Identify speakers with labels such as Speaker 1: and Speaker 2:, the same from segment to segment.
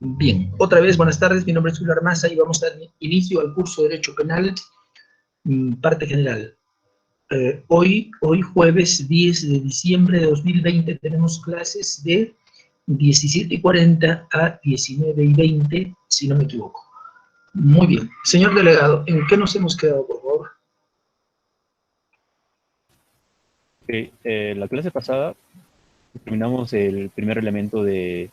Speaker 1: Bien, otra vez, buenas tardes, mi nombre es Julio Armaza y vamos a dar inicio al curso de Derecho Penal, parte general. Hoy jueves 10 de diciembre de 2020, tenemos clases de 17:40 a 19:20, si no me equivoco. Muy bien. Señor delegado, ¿en qué nos hemos quedado, por favor?
Speaker 2: Okay, la clase pasada terminamos el primer elemento del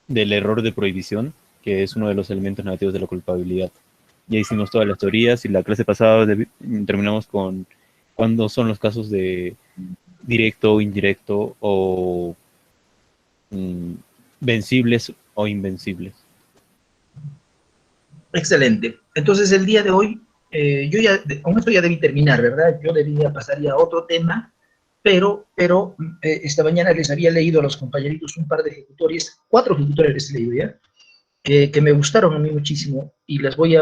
Speaker 2: error de prohibición, que es uno de los elementos negativos de la culpabilidad. Ya hicimos todas las teorías y la clase pasada terminamos con cuándo son los casos de directo, indirecto o vencibles o invencibles.
Speaker 1: Excelente. Entonces, el día de hoy, con esto ya debí terminar, ¿verdad? Yo debía pasar ya a otro tema, pero esta mañana les había leído a los compañeritos un par de ejecutorias, 4 ejecutorias les he leído ya, que me gustaron a mí muchísimo y las voy a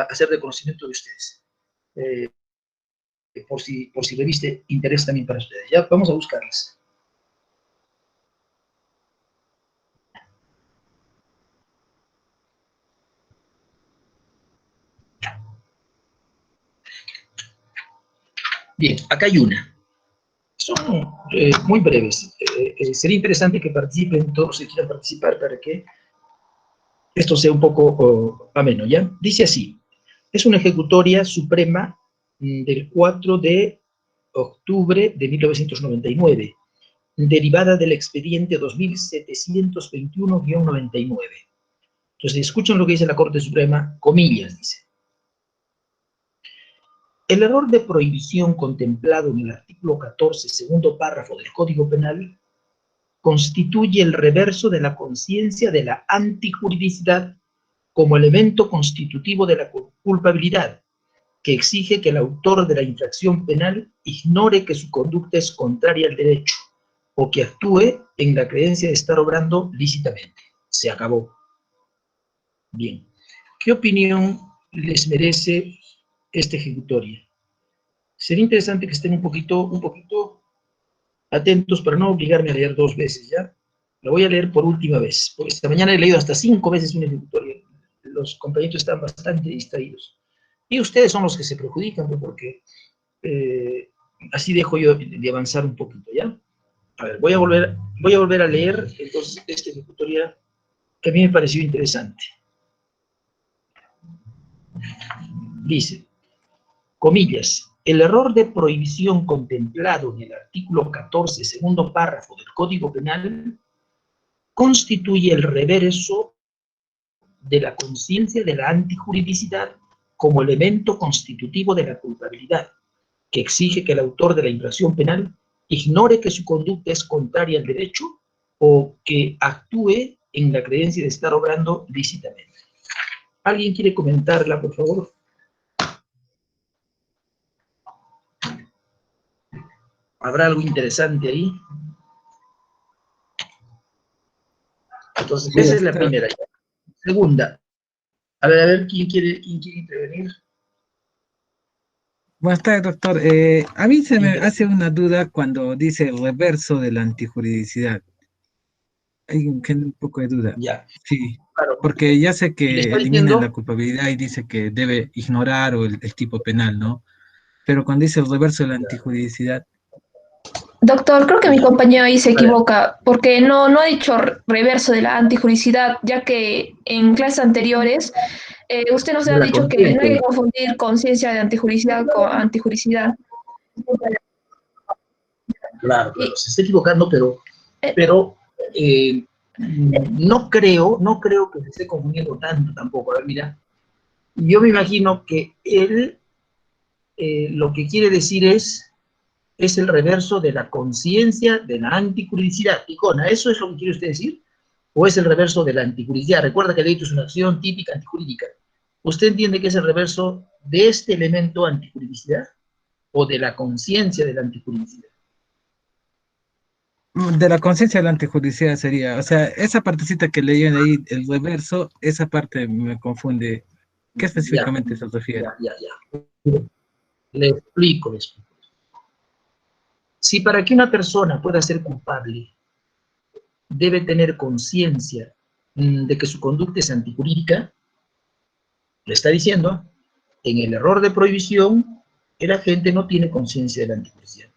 Speaker 1: hacer de conocimiento de ustedes, por si reviste interés también para ustedes. Ya, vamos a buscarlas. Bien, acá hay una. Son muy breves. Sería interesante que participen todos si quieran participar para que esto sea un poco ameno, ¿ya? Dice así: es una ejecutoria suprema del 4 de octubre de 1999, derivada del expediente 2721-99. Entonces, escuchen lo que dice la Corte Suprema, comillas, dice: el error de prohibición contemplado en el artículo 14, segundo párrafo del Código Penal, constituye el reverso de la conciencia de la antijuridicidad como elemento constitutivo de la culpabilidad, que exige que el autor de la infracción penal ignore que su conducta es contraria al derecho o que actúe en la creencia de estar obrando lícitamente. Se acabó. Bien. ¿Qué opinión les merece esta ejecutoria? Sería interesante que estén un poquito atentos para no obligarme a leer 2 veces, ¿ya? Lo voy a leer por última vez, porque esta mañana he leído hasta 5 veces una ejecutoria. Los compañeros están bastante distraídos. Y ustedes son los que se perjudican, porque así dejo yo de avanzar un poquito, ¿ya? A ver, voy a volver a leer, entonces, esta ejecutoria que a mí me pareció interesante. Dice, comillas, el error de prohibición contemplado en el artículo 14, segundo párrafo del Código Penal, constituye el reverso de la conciencia de la antijuridicidad como elemento constitutivo de la culpabilidad, que exige que el autor de la infracción penal ignore que su conducta es contraria al derecho o que actúe en la creencia de estar obrando lícitamente. ¿Alguien quiere comentarla, por favor? ¿Habrá algo interesante ahí? Entonces, esa es la primera. Segunda, a ver, ¿quién quiere intervenir?
Speaker 3: Buenas tardes, doctor. A mí se me hace una duda cuando dice el reverso de la antijuridicidad. Hay un poco de duda.
Speaker 1: Ya.
Speaker 3: Sí,
Speaker 1: Claro.
Speaker 3: porque ya sé que elimina
Speaker 1: diciendo
Speaker 3: la culpabilidad y dice que debe ignorar o el tipo penal, ¿no? Pero cuando dice el reverso de la antijuridicidad.
Speaker 4: Doctor, creo que mi compañero ahí se equivoca, porque no ha dicho reverso de la antijuridicidad, ya que en clases anteriores usted nos ha dicho que no hay que confundir conciencia de antijuridicidad con antijuridicidad.
Speaker 1: Claro, se está equivocando, pero no creo que se esté confundiendo tanto tampoco. A ver, mira, yo me imagino que él lo que quiere decir es el reverso de la conciencia de la antijuridicidad. Icona, ¿eso es lo que quiere usted decir? ¿O es el reverso de la antijuridicidad? Recuerda que el delito es una acción típica antijurídica. ¿Usted entiende que es el reverso de este elemento antijuridicidad o de la conciencia de la antijuridicidad?
Speaker 3: De la conciencia de la antijuridicidad sería, o sea, esa partecita que leían ahí, el reverso, esa parte me confunde. ¿Qué específicamente se refiere?
Speaker 1: Ya. Le explico. Si para que una persona pueda ser culpable debe tener conciencia de que su conducta es antijurídica, le está diciendo, en el error de prohibición, el agente no tiene conciencia de la antijuricidad.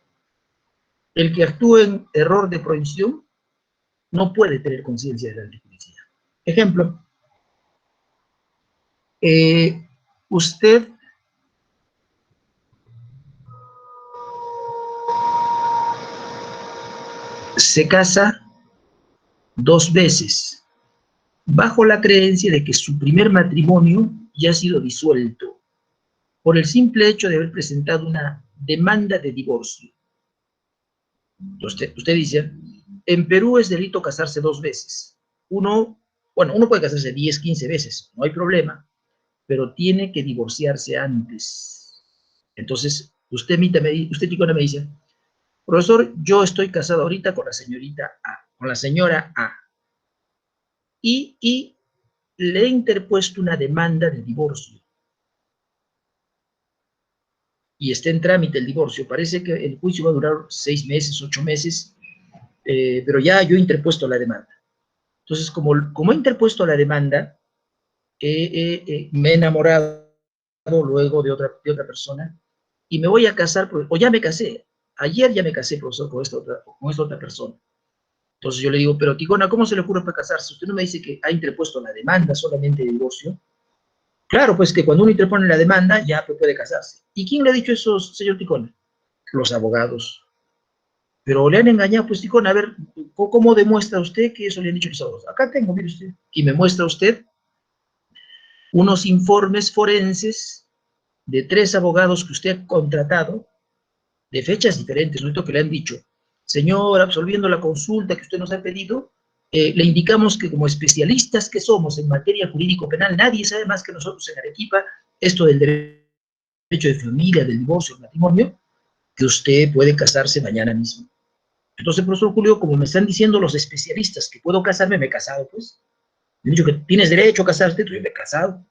Speaker 1: El que actúa en error de prohibición no puede tener conciencia de la antijuricidad. Ejemplo, usted se casa 2 veces, bajo la creencia de que su primer matrimonio ya ha sido disuelto por el simple hecho de haber presentado una demanda de divorcio. Usted dice, en Perú es delito casarse 2 veces. Uno puede casarse 10, 15 veces, no hay problema, pero tiene que divorciarse antes. Entonces, usted, Ticona, me dice, profesor, yo estoy casado ahorita con la señorita A, con la señora A, y le he interpuesto una demanda de divorcio. Y está en trámite el divorcio. Parece que el juicio va a durar 6 meses, 8 meses, pero ya yo he interpuesto la demanda. Entonces, como he interpuesto la demanda, me he enamorado luego de otra persona y me voy a casar, o ya me casé. Ayer ya me casé, profesor, con esta otra persona. Entonces yo le digo, pero Ticona, ¿cómo se le ocurre para casarse? Usted no me dice que ha interpuesto la demanda solamente de divorcio. Claro, pues que cuando uno interpone la demanda ya puede casarse. ¿Y quién le ha dicho eso, señor Ticona? Los abogados. Pero le han engañado, pues Ticona, a ver, ¿cómo demuestra usted que eso le han dicho los abogados? Acá tengo, mire usted. Y me muestra usted unos informes forenses de 3 abogados que usted ha contratado, de fechas diferentes, ¿no? Que le han dicho, señor, absolviendo la consulta que usted nos ha pedido, le indicamos que como especialistas que somos en materia jurídico-penal, nadie sabe más que nosotros en Arequipa, esto del derecho de familia, del divorcio, del matrimonio, que usted puede casarse mañana mismo. Entonces, profesor Julio, como me están diciendo los especialistas que puedo casarme, me he casado, pues. Me han dicho que tienes derecho a casarte, tú, yo me he casado.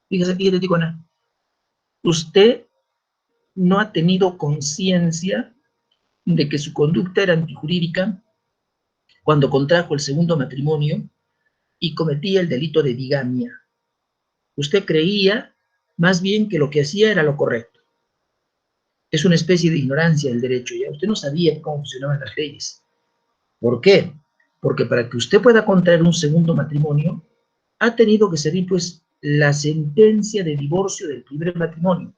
Speaker 1: Fíjese, Ticona, usted no ha tenido conciencia de que su conducta era antijurídica cuando contrajo el segundo matrimonio y cometía el delito de bigamia. Usted creía más bien que lo que hacía era lo correcto. Es una especie de ignorancia del derecho, ¿ya? Usted no sabía cómo funcionaban las leyes. ¿Por qué? Porque para que usted pueda contraer un segundo matrimonio, ha tenido que salir, pues, la sentencia de divorcio del primer matrimonio.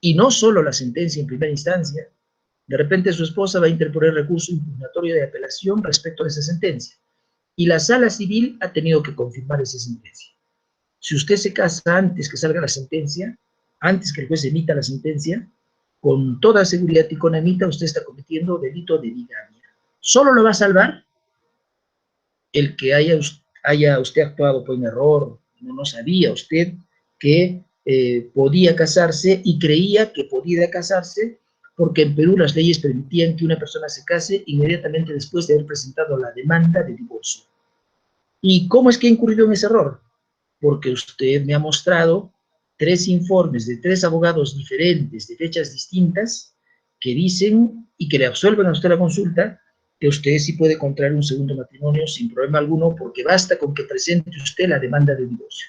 Speaker 1: Y no solo la sentencia en primera instancia. De repente su esposa va a interponer recurso impugnatorio de apelación respecto a esa sentencia. Y la sala civil ha tenido que confirmar esa sentencia. Si usted se casa antes que salga la sentencia, antes que el juez emita la sentencia, con toda seguridad y con amita, usted está cometiendo delito de bigamia. Solo lo va a salvar el que haya usted actuado por un error, no sabía usted que podía casarse y creía que podía casarse porque en Perú las leyes permitían que una persona se case inmediatamente después de haber presentado la demanda de divorcio. ¿Y cómo es que ha incurrido en ese error? Porque usted me ha mostrado 3 informes de 3 abogados diferentes, de fechas distintas, que dicen y que le absuelven a usted la consulta que usted sí puede contraer un segundo matrimonio sin problema alguno, porque basta con que presente usted la demanda de divorcio.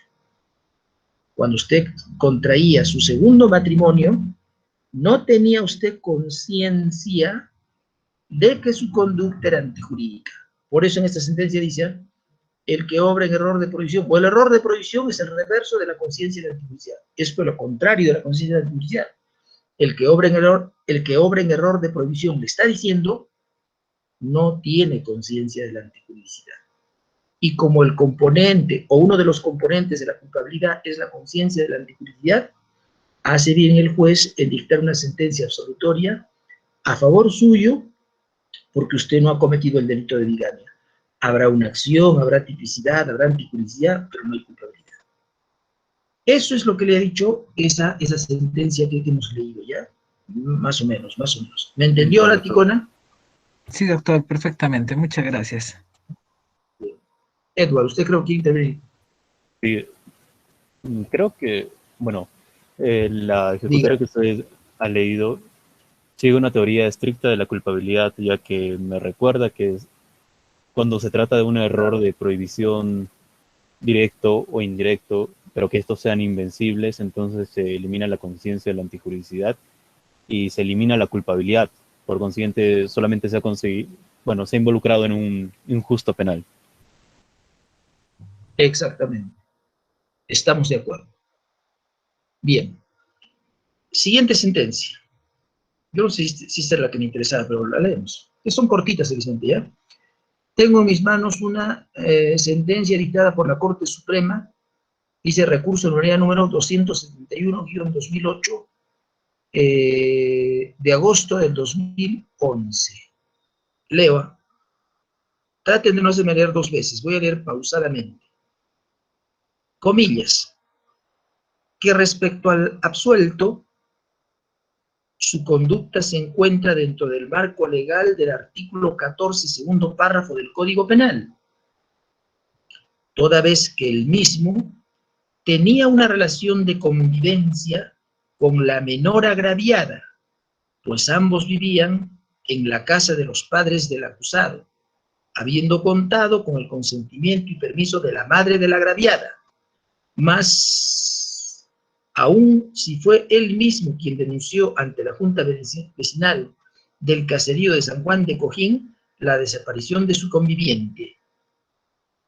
Speaker 1: Cuando usted contraía su segundo matrimonio, no tenía usted conciencia de que su conducta era antijurídica. Por eso en esta sentencia dice, el que obra en error de prohibición, o el error de prohibición es el reverso de la conciencia de antijudicial. Esto es lo contrario de la conciencia de antijudicial. El que obra en error de prohibición le está diciendo, no tiene conciencia de la antijuridicidad. Y como el componente, o uno de los componentes de la culpabilidad es la conciencia de la antijuridicidad, hace bien el juez en dictar una sentencia absolutoria a favor suyo, porque usted no ha cometido el delito de bigamia. Habrá una acción, habrá tipicidad, habrá antijuridicidad, pero no hay culpabilidad. Eso es lo que le ha dicho esa sentencia que hemos leído, ¿ya? Más o menos, más o menos. ¿Me entendió ahora, Ticona?
Speaker 3: Sí, doctor, perfectamente. Muchas gracias.
Speaker 1: Edward, ¿usted creo que interviene?
Speaker 2: Sí, creo que, bueno, la ejecutoria que usted ha leído Sigo una teoría estricta de la culpabilidad, ya que me recuerda que cuando se trata de un error de prohibición directo o indirecto, pero que estos sean invencibles, entonces se elimina la conciencia de la antijuridicidad y se elimina la culpabilidad. Por consiguiente, solamente se ha conseguido, bueno, se ha involucrado en un injusto penal.
Speaker 1: Exactamente. Estamos de acuerdo. Bien. Siguiente sentencia. Yo no sé si esta es la que me interesaba, pero la leemos. Son cortitas, Vicente, ¿ya? Tengo en mis manos una sentencia dictada por la Corte Suprema, dice recurso en unidad número 271-2008, de agosto del 2011. Leo. Traten de no hacerme leer dos veces, voy a leer pausadamente. Comillas. Que respecto al absuelto, su conducta se encuentra dentro del marco legal del artículo 14, segundo párrafo del Código Penal, toda vez que el mismo tenía una relación de convivencia con la menor agraviada, pues ambos vivían en la casa de los padres del acusado, habiendo contado con el consentimiento y permiso de la madre de la agraviada, más aún si fue él mismo quien denunció ante la Junta Vecinal del caserío de San Juan de Cojín la desaparición de su conviviente,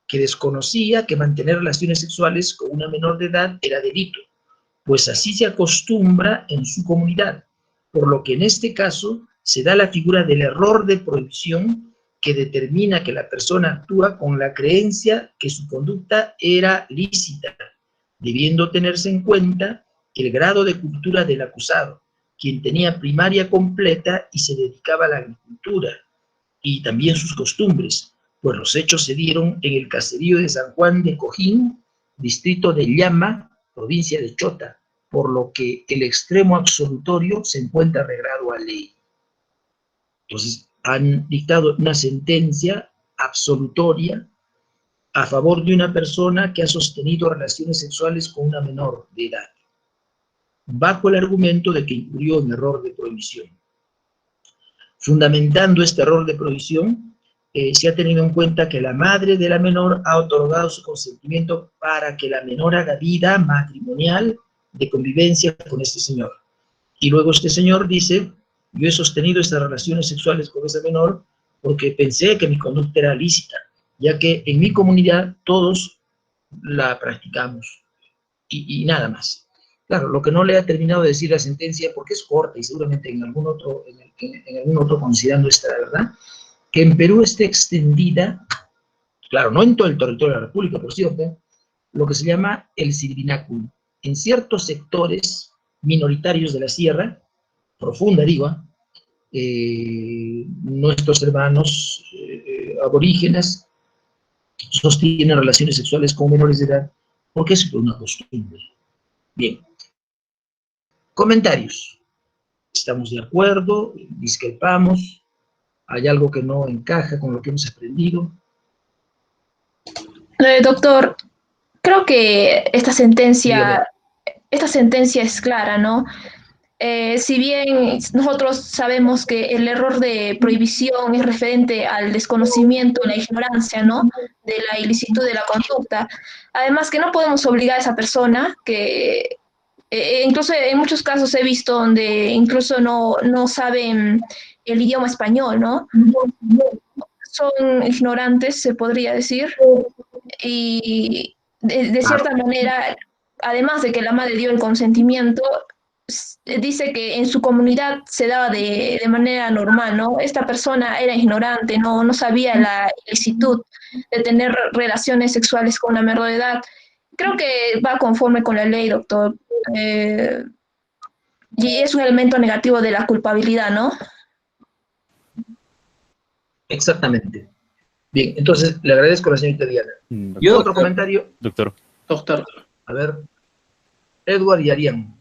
Speaker 1: que desconocía que mantener relaciones sexuales con una menor de edad era delito, pues así se acostumbra en su comunidad, por lo que en este caso se da la figura del error de prohibición que determina que la persona actúa con la creencia que su conducta era lícita, debiendo tenerse en cuenta el grado de cultura del acusado, quien tenía primaria completa y se dedicaba a la agricultura, y también sus costumbres, pues los hechos se dieron en el caserío de San Juan de Cojín, distrito de Llama, provincia de Chota, por lo que el extremo absolutorio se encuentra arreglado a ley. Entonces, han dictado una sentencia absolutoria a favor de una persona que ha sostenido relaciones sexuales con una menor de edad, bajo el argumento de que incurrió en error de prohibición. Fundamentando este error de prohibición, se ha tenido en cuenta que la madre de la menor ha otorgado su consentimiento para que la menor haga vida matrimonial de convivencia con este señor. Y luego este señor dice, yo he sostenido estas relaciones sexuales con esa menor porque pensé que mi conducta era lícita, ya que en mi comunidad todos la practicamos, y nada más. Claro, lo que no le ha terminado de decir la sentencia, porque es corta y seguramente en algún otro considerando esta, ¿verdad?, que en Perú esté extendida, claro, no en todo el territorio de la República, por cierto, lo que se llama el silvináculo. En ciertos sectores minoritarios de la sierra, profunda digo, nuestros hermanos aborígenes sostienen relaciones sexuales con menores de edad, porque es una costumbre. Bien. Comentarios. ¿Estamos de acuerdo? ¿Discrepamos? ¿Hay algo que no encaja con lo que hemos aprendido?
Speaker 4: Doctor, creo que esta sentencia es clara, ¿no? Si bien nosotros sabemos que el error de prohibición es referente al desconocimiento, la ignorancia, ¿no?, de la ilicitud de la conducta, además que no podemos obligar a esa persona que incluso en muchos casos he visto donde incluso no saben el idioma español, ¿no? Son ignorantes, se podría decir, y de cierta manera, además de que la madre dio el consentimiento, dice que en su comunidad se daba de manera normal, ¿no? Esta persona era ignorante, no sabía la ilicitud de tener relaciones sexuales con una menor de edad. Creo que va conforme con la ley, doctor. Y es un elemento negativo de la culpabilidad, ¿no?
Speaker 1: Exactamente. Bien, entonces le agradezco a la señorita Diana. ¿Y otro comentario?
Speaker 2: Doctor.
Speaker 1: A ver, Edward y Arián.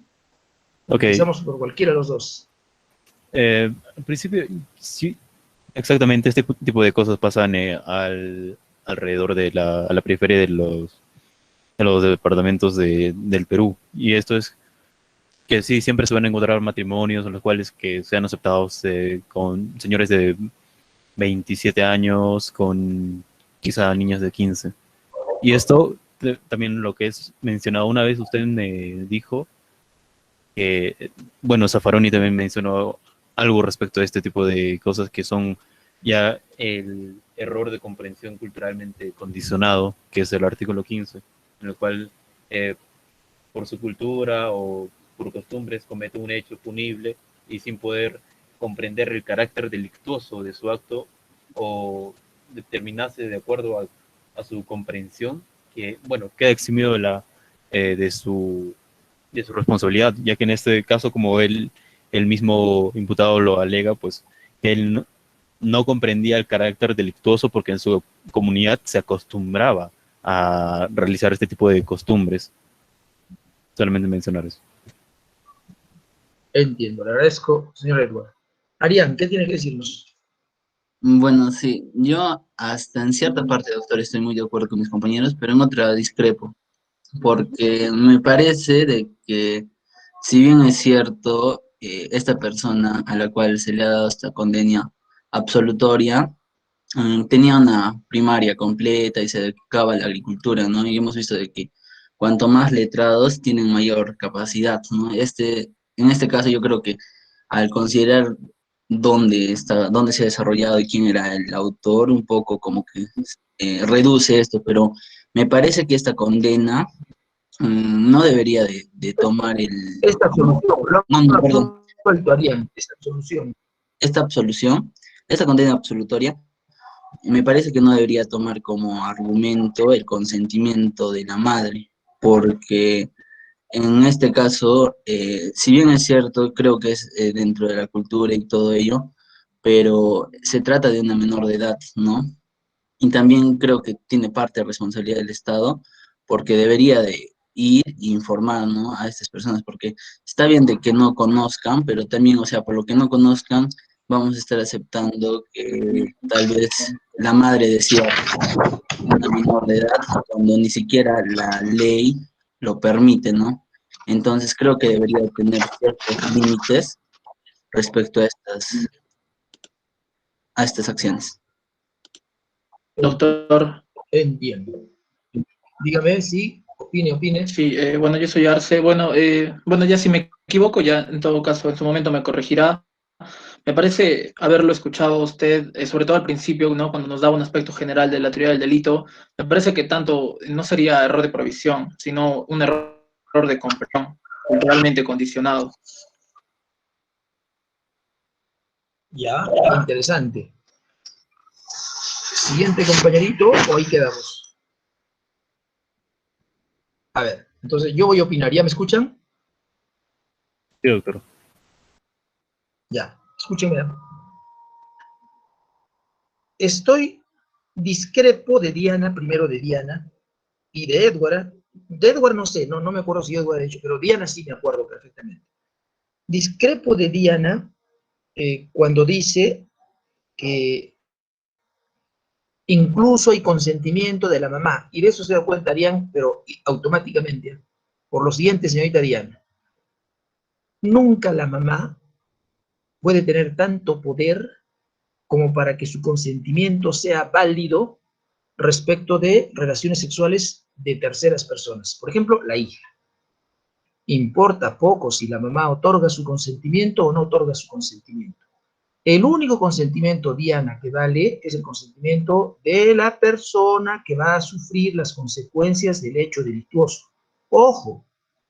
Speaker 2: Ok.
Speaker 1: Empezamos por cualquiera de los dos.
Speaker 2: Al principio, sí, exactamente este tipo de cosas pasan alrededor de a la periferia de los departamentos del Perú. Y esto es que sí, siempre se van a encontrar matrimonios en los cuales que sean aceptados con señores de 27 años, con quizá niñas de 15. Y esto también lo que es mencionado una vez, usted me dijo que, bueno, Zaffaroni también mencionó algo respecto a este tipo de cosas que son ya el error de comprensión culturalmente condicionado, que es el artículo 15, en el cual por su cultura o por costumbres comete un hecho punible y sin poder comprender el carácter delictuoso de su acto o determinarse de acuerdo a su comprensión, que, bueno, queda eximido de su responsabilidad, ya que en este caso, como el mismo imputado lo alega, pues que él no comprendía el carácter delictuoso porque en su comunidad se acostumbraba a realizar este tipo de costumbres. Solamente mencionar eso.
Speaker 1: Entiendo, le agradezco, señor Edward. Arián, ¿qué tiene que decirnos?
Speaker 5: Bueno, sí, yo hasta en cierta parte, doctor, estoy muy de acuerdo con mis compañeros, pero en otra discrepo, porque me parece de que, si bien es cierto, esta persona a la cual se le ha dado esta condena absolutoria, tenía una primaria completa y se dedicaba a la agricultura, ¿no? Y hemos visto de que cuanto más letrados tienen mayor capacidad, ¿no? En este caso yo creo que al considerar dónde se ha desarrollado y quién era el autor, un poco como que reduce esto, pero me parece que esta condena no debería de tomar el...
Speaker 1: Esta solución,
Speaker 5: No, no, perdón.
Speaker 1: Arián, esta solución.
Speaker 5: Esta absolución, esta condena absolutoria, me parece que no debería tomar como argumento el consentimiento de la madre, porque en este caso, si bien es cierto, creo que es dentro de la cultura y todo ello, pero se trata de una menor de edad, ¿no? Y también creo que tiene parte de responsabilidad del Estado, porque debería de ir e informar, ¿no?, a estas personas, porque está bien de que no conozcan, pero también, o sea, por lo que no conozcan, vamos a estar aceptando que tal vez la madre decía una menor de edad cuando ni siquiera la ley lo permite, ¿no? Entonces creo que debería tener ciertos límites respecto a estas acciones.
Speaker 6: Doctor,
Speaker 1: Entiendo. Dígame, sí, opine.
Speaker 6: sí, bueno, yo soy Arce. Bueno, ya si me equivoco, ya en todo caso en su momento me corregirá. Me parece haberlo escuchado a usted, sobre todo al principio, ¿no?, cuando nos daba un aspecto general de la teoría del delito. Me parece que tanto no sería error de provisión, sino un error de comprensión, culturalmente condicionado.
Speaker 1: Ya, interesante. Siguiente compañerito, o ahí quedamos. A ver, entonces yo voy a opinar. ¿Ya me escuchan?
Speaker 2: Sí, doctor.
Speaker 1: Ya, escúchenme. Estoy discrepo de Diana, primero de Diana, y de Edward. De Edward no sé, no me acuerdo si Edward ha dicho, pero Diana sí me acuerdo perfectamente. Discrepo de Diana cuando dice que incluso hay consentimiento de la mamá, y de eso se da cuenta Diana, pero automáticamente, por lo siguiente, señorita Diana. Nunca la mamá puede tener tanto poder como para que su consentimiento sea válido respecto de relaciones sexuales de terceras personas. Por ejemplo, la hija. Importa poco si la mamá otorga su consentimiento o no otorga su consentimiento. El único consentimiento, Diana, que vale es el consentimiento de la persona que va a sufrir las consecuencias del hecho delictuoso. Ojo,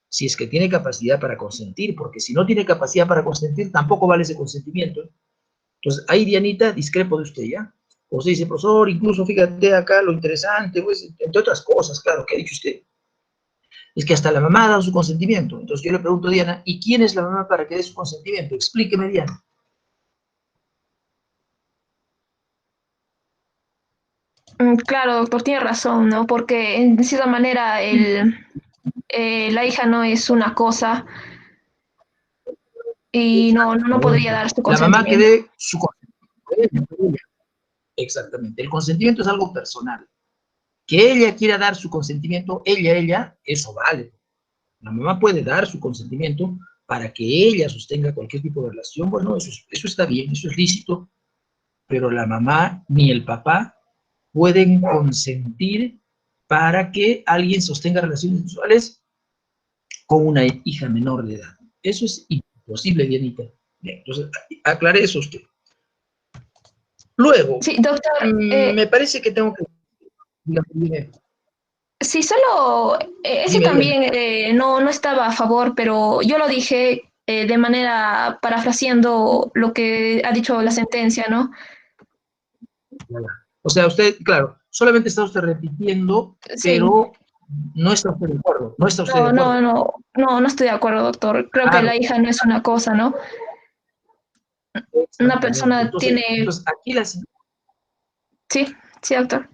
Speaker 1: si es que tiene capacidad para consentir, porque si no tiene capacidad para consentir, tampoco vale ese consentimiento. Entonces, ahí, Dianita, discrepo de usted, ¿ya? Usted dice, profesor, incluso fíjate acá lo interesante, pues, entre otras cosas, claro, que ha dicho usted, es que hasta la mamá ha dado su consentimiento. Entonces yo le pregunto a Diana, ¿y quién es la mamá para que dé su consentimiento? Explíqueme, Diana.
Speaker 4: Claro, doctor, tiene razón, ¿no? Porque en cierta manera la hija no es una cosa y no podría dar su
Speaker 1: La mamá que
Speaker 4: consentimiento.
Speaker 1: dé su consentimiento. Exactamente. El consentimiento es algo personal. Que ella quiera dar su consentimiento, ella, eso vale. La mamá puede dar su consentimiento, para que ella sostenga cualquier tipo de relación, bueno, eso está bien, eso es lícito, pero la mamá ni el papá pueden consentir para que alguien sostenga relaciones sexuales con una hija menor de edad. Eso es imposible, Dianita. Bien, entonces, aclaré eso usted. Luego,
Speaker 4: Sí, doctor.
Speaker 1: me parece que tengo que... Dígame.
Speaker 4: Sí, solo eso
Speaker 1: Dime,
Speaker 4: también no estaba a favor, pero yo lo dije de manera parafraseando lo que ha dicho la sentencia, ¿no?
Speaker 1: O sea, usted, claro, solamente está usted repitiendo,
Speaker 4: Sí.
Speaker 1: pero no está usted de acuerdo. No está usted de acuerdo.
Speaker 4: No estoy de acuerdo, doctor. Creo que
Speaker 1: Claro,
Speaker 4: la hija no es una cosa, ¿no? Una
Speaker 1: exactamente.
Speaker 4: persona tiene...
Speaker 1: Entonces aquí la...
Speaker 4: Sí, sí, doctor.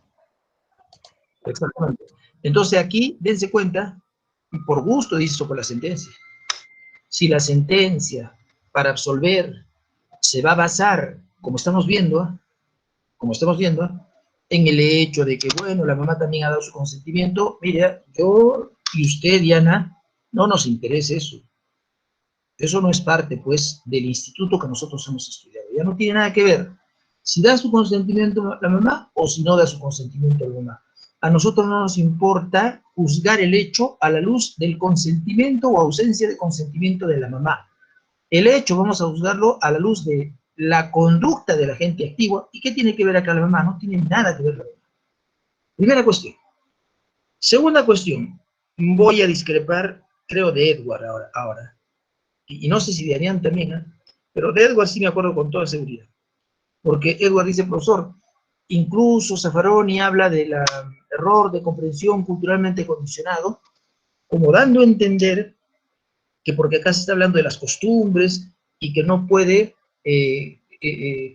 Speaker 1: Exactamente. Entonces aquí, dense cuenta, y por gusto dice eso por la sentencia. Si la sentencia para absolver se va a basar, como estamos viendo, en el hecho de que, bueno, la mamá también ha dado su consentimiento, mira, yo y usted, Diana, no nos interesa eso. Eso no es parte, pues, del instituto que nosotros hemos estudiado. Ya no tiene nada que ver si da su consentimiento la mamá o si no da su consentimiento la mamá. A nosotros no nos importa juzgar el hecho a la luz del consentimiento o ausencia de consentimiento de la mamá. El hecho vamos a juzgarlo a la luz de la conducta del agente activo. ¿Y qué tiene que ver acá la mamá? No tiene nada que ver la mamá. Primera cuestión. Segunda cuestión. Voy a discrepar, creo, de Edward ahora. Y no sé si de Arián también, ¿eh? Pero de Edward sí me acuerdo con toda seguridad. Porque Edward dice, profesor, incluso Zaffaroni habla del error de comprensión culturalmente condicionado, como dando a entender que porque acá se está hablando de las costumbres y que no puede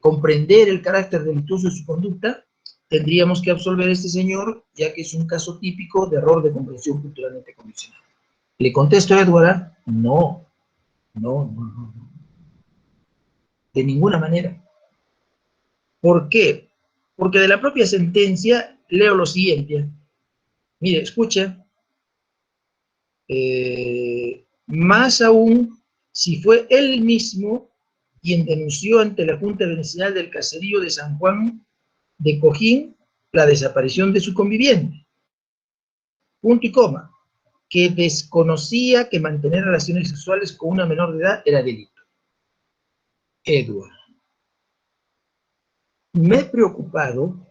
Speaker 1: comprender el carácter delictuoso de su conducta, tendríamos que absolver a este señor, ya que es un caso típico de error de comprensión culturalmente condicionado. Le contesto a Edward, no, de ninguna manera. ¿Por qué? Porque de la propia sentencia leo lo siguiente. Mire, escucha. Más aún si fue él mismo quien denunció ante la Junta Vecinal del Caserío de San Juan de Cojín la desaparición de su conviviente. Punto y coma. Que desconocía que mantener relaciones sexuales con una menor de edad era delito. Edward. Me he preocupado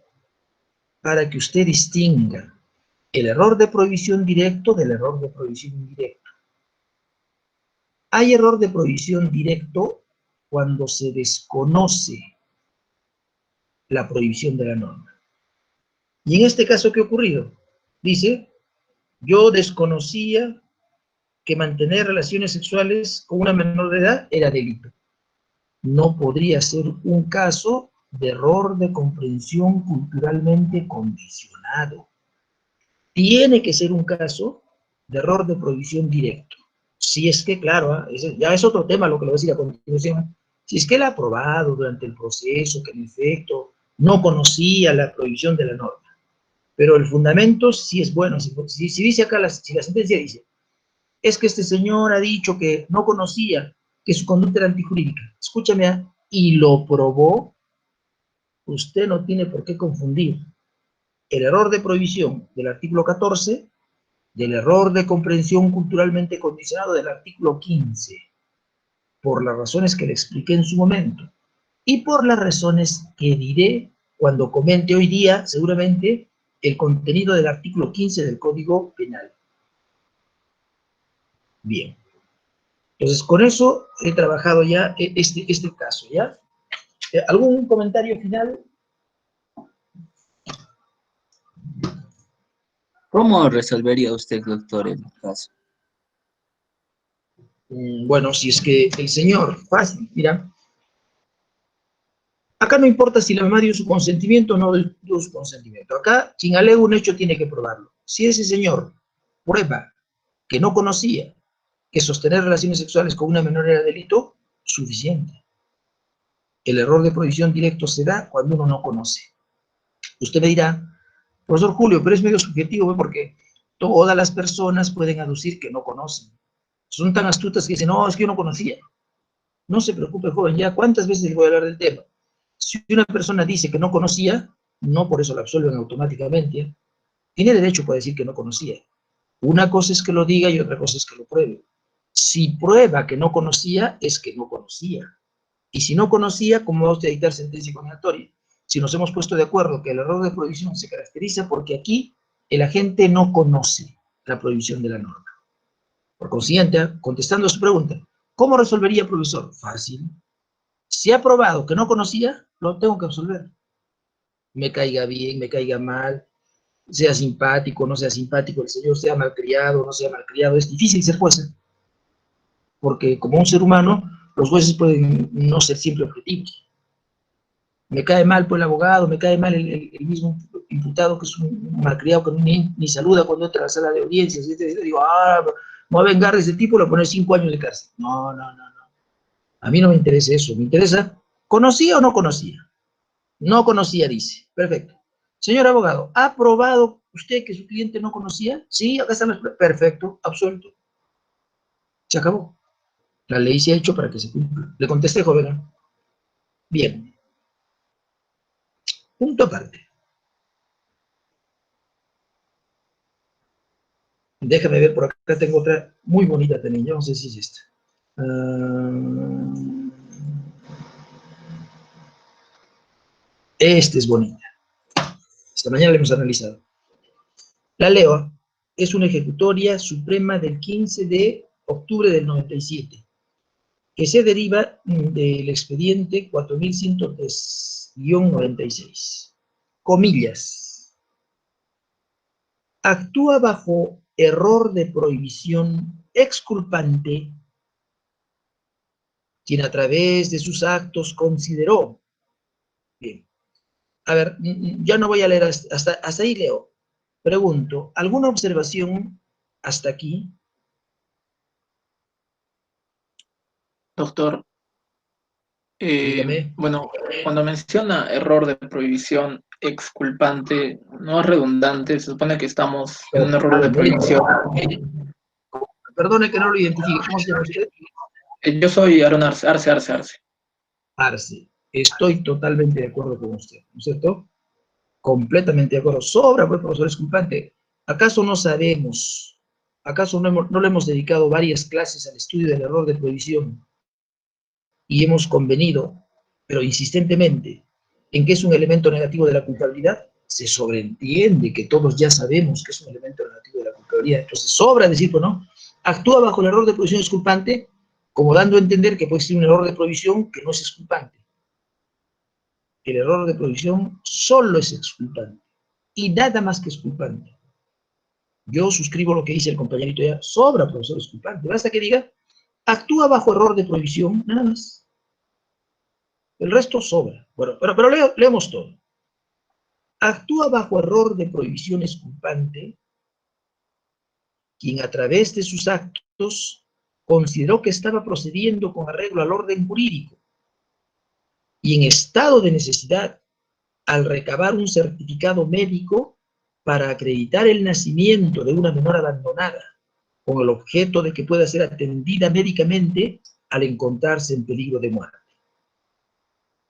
Speaker 1: para que usted distinga el error de prohibición directo del error de prohibición indirecto. Hay error de prohibición directo cuando se desconoce la prohibición de la norma. Y en este caso, ¿qué ha ocurrido? Dice, yo desconocía que mantener relaciones sexuales con una menor de edad era delito. No podría ser un caso de error de comprensión culturalmente condicionado. Tiene que ser un caso de error de prohibición directo. Si es que, claro, ya es otro tema lo que le voy a decir a continuación. Si es que él ha aprobado durante el proceso que en efecto no conocía la prohibición de la norma, pero el fundamento sí es bueno. Si dice acá, si la sentencia dice, es que este señor ha dicho que no conocía que su conducta era antijurídica, escúchame, y lo probó, usted no tiene por qué confundir el error de prohibición del artículo 14 del error de comprensión culturalmente condicionado del artículo 15, por las razones que le expliqué en su momento, y por las razones que diré cuando comente hoy día, seguramente, el contenido del artículo 15 del Código Penal. Bien. Entonces, con eso he trabajado ya este caso, ¿ya? ¿Algún comentario final?
Speaker 5: ¿Cómo resolvería usted, doctor, el caso?
Speaker 1: Bueno, si es que el señor, fácil, mira, acá no importa si la mamá dio su consentimiento o no dio su consentimiento. Acá, quien alega un hecho tiene que probarlo. Si ese señor prueba que no conocía que sostener relaciones sexuales con una menor era delito, suficiente. El error de prohibición directo se da cuando uno no conoce. Usted me dirá, profesor Julio, pero es medio subjetivo, ¿eh? Porque todas las personas pueden aducir que no conocen. Son tan astutas que dicen, no, es que yo no conocía. No se preocupe, joven, ya cuántas veces le voy a hablar del tema. Si una persona dice que no conocía, no por eso la absuelven automáticamente, ¿eh? Tiene derecho para decir que no conocía. Una cosa es que lo diga y otra cosa es que lo pruebe. Si prueba que no conocía, es que no conocía. Y si no conocía, ¿cómo va usted a dictar sentencia condenatoria? Si nos hemos puesto de acuerdo que el error de prohibición se caracteriza porque aquí el agente no conoce la prohibición de la norma. Por consiguiente, contestando a su pregunta, ¿cómo resolvería, profesor? Fácil. Si ha probado que no conocía, lo tengo que absolver. Me caiga bien, me caiga mal, sea simpático, no sea simpático, el señor sea malcriado, no sea malcriado, es difícil ser juez, porque como un ser humano, los jueces pueden no ser siempre objetivos. Me cae mal pues el abogado, me cae mal el mismo imputado que es un malcriado que ni saluda cuando entra a la sala de audiencias, y digo, me voy a vengar de ese tipo y le voy a poner 5 años de cárcel. No. A mí no me interesa eso, me interesa, ¿conocía o no conocía? No conocía, dice. Perfecto. Señor abogado, ¿ha probado usted que su cliente no conocía? Sí, acá están las pruebas. Perfecto, absuelto. Se acabó. La ley se ha hecho para que se cumpla. Le contesté, joven. Bien. Punto aparte. Déjame ver, por acá tengo otra muy bonita también. Yo no sé si es esta. Esta es bonita. Esta mañana la hemos analizado. La leo. Es una ejecutoria suprema del 15 de octubre del 97. Que se deriva del expediente 4103-96. Comillas. Actúa bajo error de prohibición exculpante quien a través de sus actos consideró. Bien. A ver, ya no voy a leer hasta ahí leo. Pregunto, ¿alguna observación hasta aquí?
Speaker 6: Doctor,
Speaker 1: Dígame.
Speaker 6: bueno, cuando menciona error de prohibición exculpante, no es redundante, se supone que estamos en un error de prohibición.
Speaker 1: Perdone que no lo identifique. ¿Cómo se llama usted?
Speaker 6: Yo soy Aaron Arce.
Speaker 1: Arce. Estoy totalmente de acuerdo con usted, ¿no es cierto? Completamente de acuerdo. Sobra, pues, profesor exculpante. ¿Acaso no sabemos? ¿Acaso no le hemos dedicado varias clases al estudio del error de prohibición? Y hemos convenido, pero insistentemente, en que es un elemento negativo de la culpabilidad. Se sobreentiende que todos ya sabemos que es un elemento negativo de la culpabilidad. Entonces, sobra decir, pues no, actúa bajo el error de prohibición exculpante, como dando a entender que puede ser un error de prohibición que no es exculpante. El error de prohibición solo es exculpante, y nada más que exculpante. Yo suscribo lo que dice el compañerito ya, sobra, profesor exculpante. Basta que diga, actúa bajo error de prohibición, nada más. El resto sobra. Bueno, pero leemos todo. Actúa bajo error de prohibición exculpante quien a través de sus actos consideró que estaba procediendo con arreglo al orden jurídico y en estado de necesidad al recabar un certificado médico para acreditar el nacimiento de una menor abandonada con el objeto de que pueda ser atendida médicamente al encontrarse en peligro de muerte.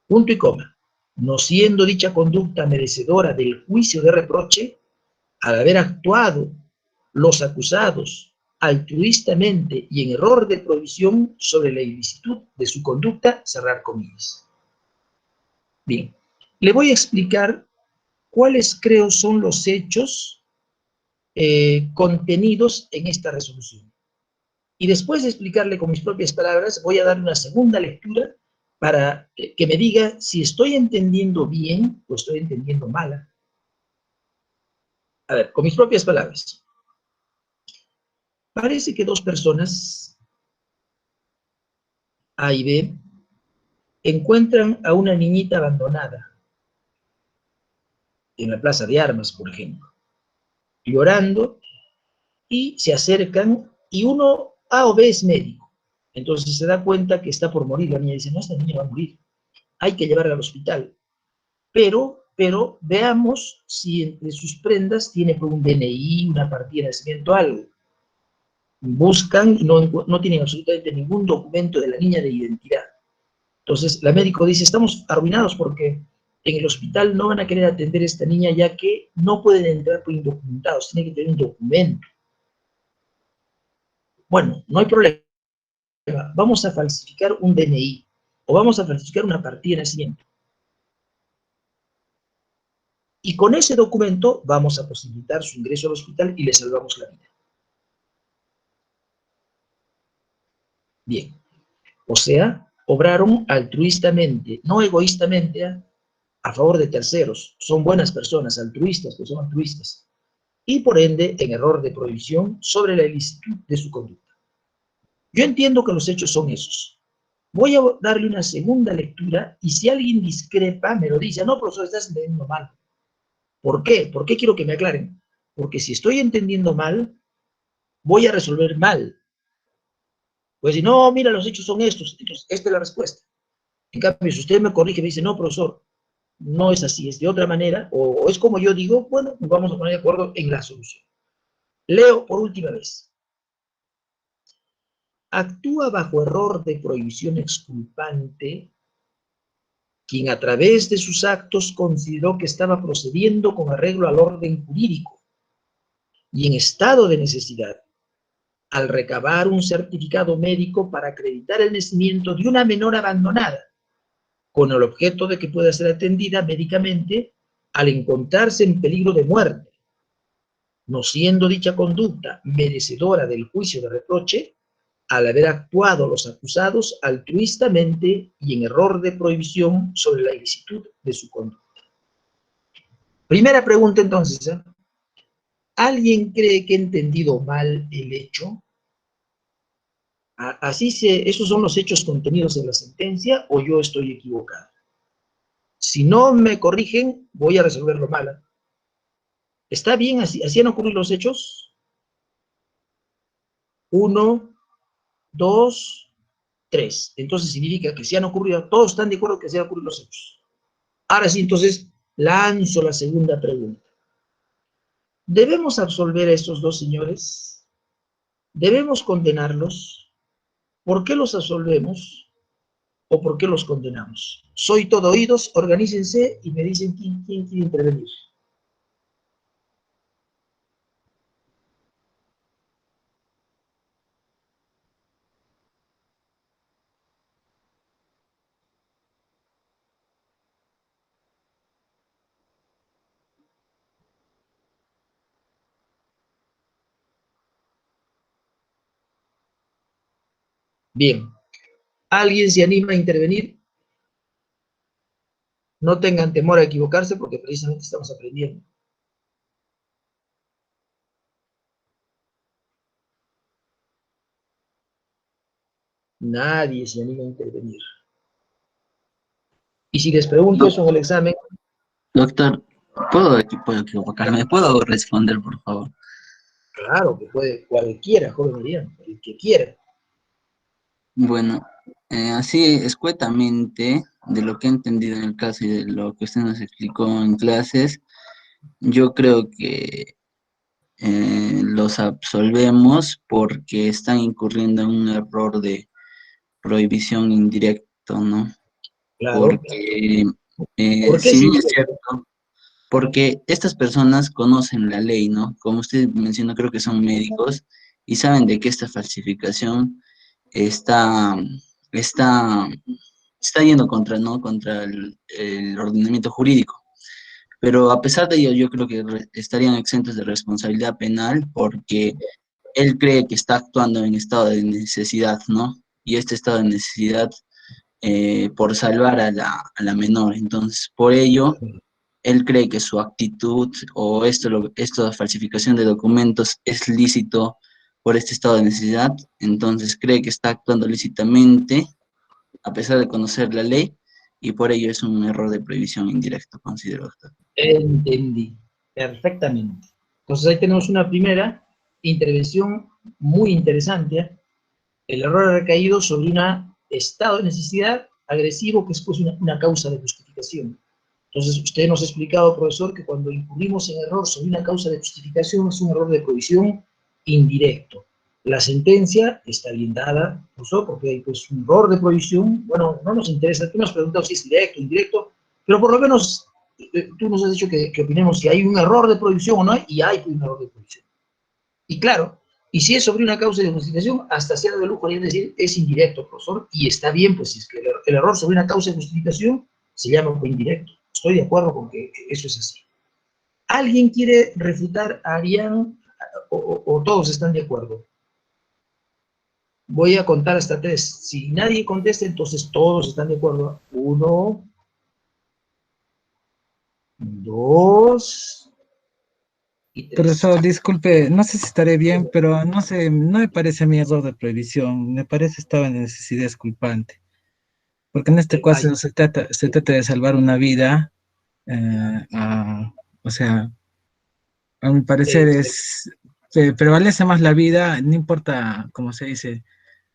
Speaker 1: Punto y coma. No siendo dicha conducta merecedora del juicio de reproche, al haber actuado los acusados altruistamente y en error de prohibición sobre la ilicitud de su conducta, cerrar comillas. Bien, le voy a explicar cuáles creo son los hechos contenidos en esta resolución. Y después de explicarle con mis propias palabras, voy a dar una segunda lectura para que me diga si estoy entendiendo bien o estoy entendiendo mal. A ver, con mis propias palabras. Parece que dos personas, A y B, encuentran a una niñita abandonada en la plaza de armas, por ejemplo, llorando, y se acercan, y uno, A o B, es médico. Entonces se da cuenta que está por morir. La niña dice, no, esta niña va a morir. Hay que llevarla al hospital. Pero veamos si entre sus prendas tiene un DNI, una partida de nacimiento, algo. buscan y no tienen absolutamente ningún documento de la niña de identidad. Entonces, la médico dice, estamos arruinados porque en el hospital no van a querer atender a esta niña ya que no pueden entrar por indocumentados, tienen que tener un documento. Bueno, no hay problema, vamos a falsificar un DNI o vamos a falsificar una partida de nacimiento. Y con ese documento vamos a posibilitar su ingreso al hospital y le salvamos la vida. Bien, o sea, obraron altruistamente, no egoístamente, a favor de terceros. Son buenas personas, altruistas, pues son altruistas. Y por ende, en error de prohibición sobre la ilicitud de su conducta. Yo entiendo que los hechos son esos. Voy a darle una segunda lectura y si alguien discrepa, me lo dice. No, profesor, estás entendiendo mal. ¿Por qué? ¿Por qué quiero que me aclaren? Porque si estoy entendiendo mal, voy a resolver mal. Pues si no, mira, los hechos son estos. Entonces, esta es la respuesta. En cambio, si usted me corrige y me dice, no, profesor, no es así, es de otra manera, o es como yo digo, bueno, nos vamos a poner de acuerdo en la solución. Leo por última vez. Actúa bajo error de prohibición exculpante quien a través de sus actos consideró que estaba procediendo con arreglo al orden jurídico y en estado de necesidad, al recabar un certificado médico para acreditar el nacimiento de una menor abandonada, con el objeto de que pueda ser atendida médicamente al encontrarse en peligro de muerte, no siendo dicha conducta merecedora del juicio de reproche, al haber actuado los acusados altruistamente y en error de prohibición sobre la ilicitud de su conducta. Primera pregunta entonces, ¿eh? ¿Alguien cree que he entendido mal el hecho? ¿Esos son los hechos contenidos en la sentencia o yo estoy equivocado? Si no me corrigen, voy a resolverlo mal. ¿Está bien así? ¿Así han ocurrido los hechos? 1, 2, 3. Entonces significa que se han ocurrido, todos están de acuerdo que se han ocurrido los hechos. Ahora sí, entonces, lanzo la segunda pregunta. ¿Debemos absolver a estos dos señores? ¿Debemos condenarlos? ¿Por qué los absolvemos? ¿O por qué los condenamos? Soy todo oídos, organícense y me dicen quién quiere intervenir. Bien. ¿Alguien se anima a intervenir? No tengan temor a equivocarse porque precisamente estamos aprendiendo. Nadie se anima a intervenir. Y si les pregunto eso en el examen...
Speaker 5: Doctor, ¿puedo equivocarme? ¿Puedo responder, por favor?
Speaker 1: Claro que puede cualquiera, joven Mariano, el que quiera.
Speaker 5: Bueno, así escuetamente, de lo que he entendido en el caso y de lo que usted nos explicó en clases, yo creo que los absolvemos porque están incurriendo en un error de prohibición indirecto, ¿no?
Speaker 1: Claro.
Speaker 5: Porque,
Speaker 1: ¿Por qué
Speaker 5: si
Speaker 1: sí?
Speaker 5: bien es cierto, porque estas personas conocen la ley, ¿no? Como usted mencionó, creo que son médicos y saben de que esta falsificación está, está, está yendo contra, ¿no? Contra el ordenamiento jurídico. Pero a pesar de ello, yo creo que estarían exentos de responsabilidad penal porque él cree que está actuando en estado de necesidad, ¿no? Y este estado de necesidad por salvar a la menor. Entonces, por ello, él cree que su actitud o esta falsificación de documentos es lícito por este estado de necesidad. Entonces, cree que está actuando lícitamente a pesar de conocer la ley y por ello es un error de prohibición indirecto, considero, doctor.
Speaker 1: Entendí, perfectamente. Entonces ahí tenemos una primera intervención muy interesante. El error ha recaído sobre un estado de necesidad agresivo que es pues una causa de justificación. Entonces usted nos ha explicado, profesor, que cuando incurrimos en error sobre una causa de justificación es un error de prohibición indirecto. La sentencia está bien dada, profesor, porque hay pues, un error de provisión. Bueno, no nos interesa, tú me has preguntado si es directo, indirecto, pero por lo menos tú nos has dicho que opinemos si hay un error de provisión o no hay, y hay un error de provisión. Y claro, y si es sobre una causa de justificación, hasta se da de lujo de decir es indirecto, profesor, y está bien, pues si es que el error sobre una causa de justificación se llama indirecto. Estoy de acuerdo con que eso es así. ¿Alguien quiere refutar a Arián o todos están de acuerdo? Voy a contar hasta 3. Si nadie contesta, entonces todos están de acuerdo. 1, 2 y 3.
Speaker 3: Profesor, disculpe, no sé si estaré bien, pero no sé, no me parece a mí error de prohibición, me parece estaba en necesidad disculpante. Porque en este caso se trata de salvar una vida, o sea, a mi parecer prevalece más la vida, no importa, como se dice,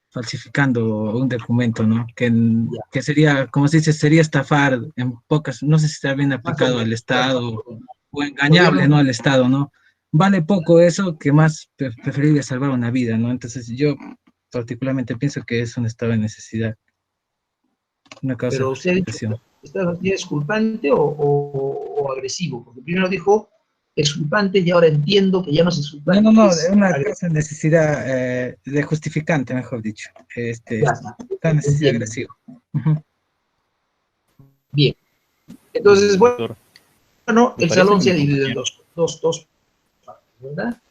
Speaker 3: falsificando un documento, ¿no? Que sería, como se dice, sería estafar en pocas, no sé si está bien aplicado al Estado o engañable, ¿no? Al Estado, ¿no? Vale poco eso que más preferible salvar una vida, ¿no? Entonces yo particularmente pienso que es un estado de necesidad, una causa de
Speaker 1: Pero usted ha dicho,
Speaker 3: justificación.
Speaker 1: ¿está exculpante o agresivo? Porque primero dijo exculpante y ahora entiendo que ya no es exculpante.
Speaker 3: No,
Speaker 1: Es
Speaker 3: una
Speaker 1: agresivo.
Speaker 3: causa de necesidad de justificante, mejor dicho.
Speaker 1: Ya está.
Speaker 3: Está necesidad
Speaker 1: Entiendo.
Speaker 3: agresiva. Uh-huh.
Speaker 1: Bien. Entonces,
Speaker 2: Doctor,
Speaker 1: bueno,
Speaker 2: me
Speaker 1: el
Speaker 2: parece
Speaker 1: salón
Speaker 2: que
Speaker 1: se
Speaker 2: mi
Speaker 1: ha dividido en
Speaker 2: compañero,
Speaker 1: dos partes, ¿verdad?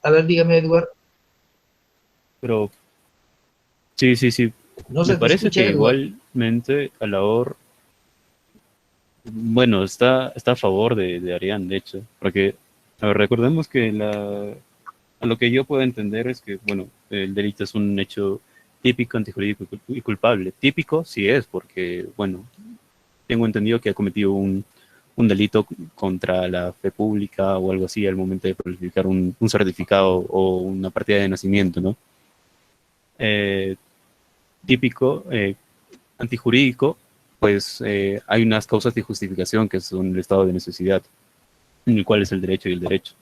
Speaker 1: A ver, dígame, Edward.
Speaker 2: pero sí,
Speaker 1: No
Speaker 2: me
Speaker 1: se te
Speaker 2: parece
Speaker 1: escucha,
Speaker 2: que
Speaker 1: Edward.
Speaker 2: igualmente a la hora, bueno, está a favor de Arián, de hecho, porque, a ver, recordemos que a lo que yo puedo entender es que, bueno, el delito es un hecho típico, antijurídico y culpable. Típico sí es, porque, bueno, tengo entendido que ha cometido un delito contra la fe pública o algo así al momento de falsificar un certificado o una partida de nacimiento, ¿no? Eh, Típico, antijurídico, pues hay unas causas de justificación que son el estado de necesidad, en el cual es el derecho y el derecho.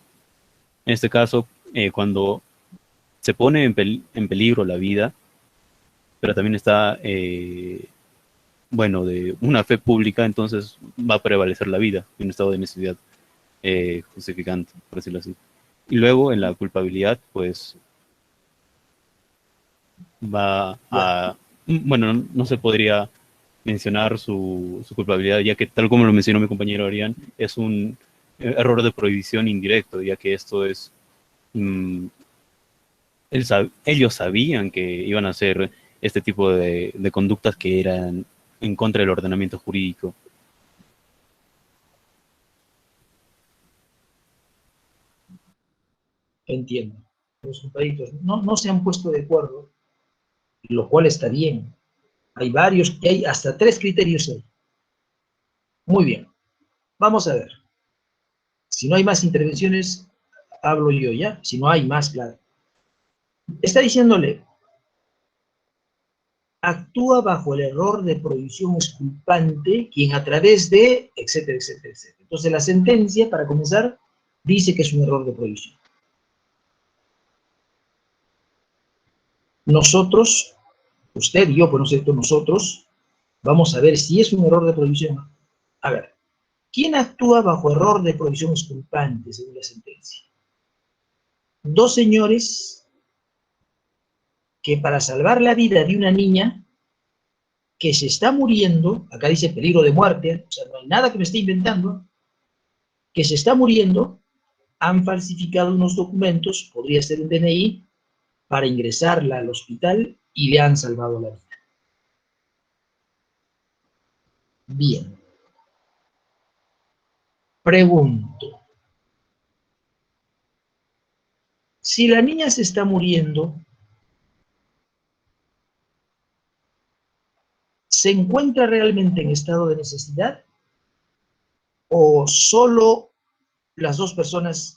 Speaker 2: En este caso, cuando se pone en peligro la vida, pero también está, bueno, de una fe pública, entonces va a prevalecer la vida en un estado de necesidad justificante, por decirlo así. Y luego en la culpabilidad, pues va
Speaker 1: Ya.
Speaker 2: a, bueno, no se podría mencionar su culpabilidad, ya que tal como lo mencionó mi compañero Arián, es un error de prohibición indirecto, ya que esto es, ellos sabían que iban a hacer este tipo de conductas que eran en contra del ordenamiento jurídico.
Speaker 1: Entiendo. Los compadritos no se han puesto de acuerdo, lo cual está bien. Hay varios, hay hasta 3 criterios ahí. Muy bien. Vamos a ver. Si no hay más intervenciones, hablo yo, ¿ya? Si no hay más, claro. Está diciéndole, actúa bajo el error de prohibición exculpante quien a través de, etcétera, etcétera, etcétera. Entonces la sentencia, para comenzar, dice que es un error de prohibición. Nosotros, usted y yo, por no sé, nosotros, vamos a ver si es un error de prohibición. A ver, ¿quién actúa bajo error de prohibición exculpante según la sentencia? 2 señores que para salvar la vida de una niña que se está muriendo, acá dice peligro de muerte, o sea, no hay nada que me esté inventando, que se está muriendo, han falsificado unos documentos, podría ser un DNI, para ingresarla al hospital y le han salvado la vida. Bien. Pregunto, si la niña se está muriendo, ¿se encuentra realmente en estado de necesidad? ¿O solo las 2 personas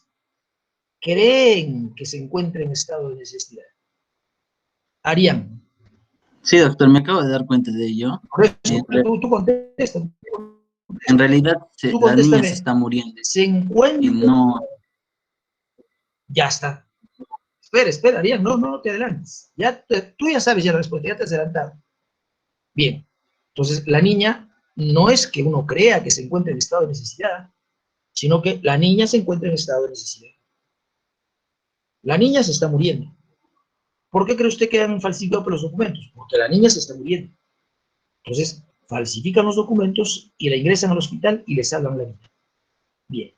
Speaker 1: creen que se encuentra en estado de necesidad? Arián.
Speaker 5: Sí, doctor, me acabo de dar cuenta de ello.
Speaker 1: Por eso, tú contestas.
Speaker 5: En realidad,
Speaker 1: Tú
Speaker 5: la niña
Speaker 1: contéstame.
Speaker 5: se está muriendo
Speaker 1: Se
Speaker 5: y
Speaker 1: encuentra.
Speaker 5: no,
Speaker 1: Ya está. Espera, Arián, no te adelantes. Tú ya sabes ya la respuesta, ya te has adelantado. Bien, entonces la niña no es que uno crea que se encuentra en estado de necesidad, sino que la niña se encuentra en estado de necesidad. La niña se está muriendo. ¿Por qué cree usted que han falsificado los documentos? Porque la niña se está muriendo. Entonces, falsifican los documentos y la ingresan al hospital y le salvan la vida. Bien.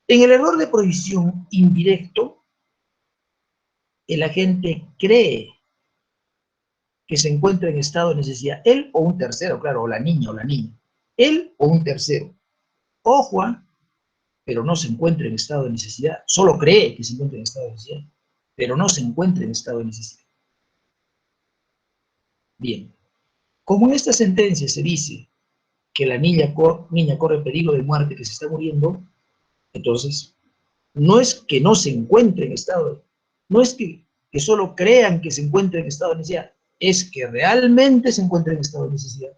Speaker 1: En el error de prohibición indirecto, el agente cree que se encuentra en estado de necesidad, él o un tercero, claro, o la niña, él o un tercero. Ojo, pero no se encuentra en estado de necesidad, solo cree que se encuentra en estado de necesidad, pero no se encuentra en estado de necesidad. Bien, como en esta sentencia se dice que la niña corre peligro de muerte, que se está muriendo, entonces, no es que no se encuentre en estado, no es que solo crean que se encuentra en estado de necesidad, es que realmente se encuentra en estado de necesidad.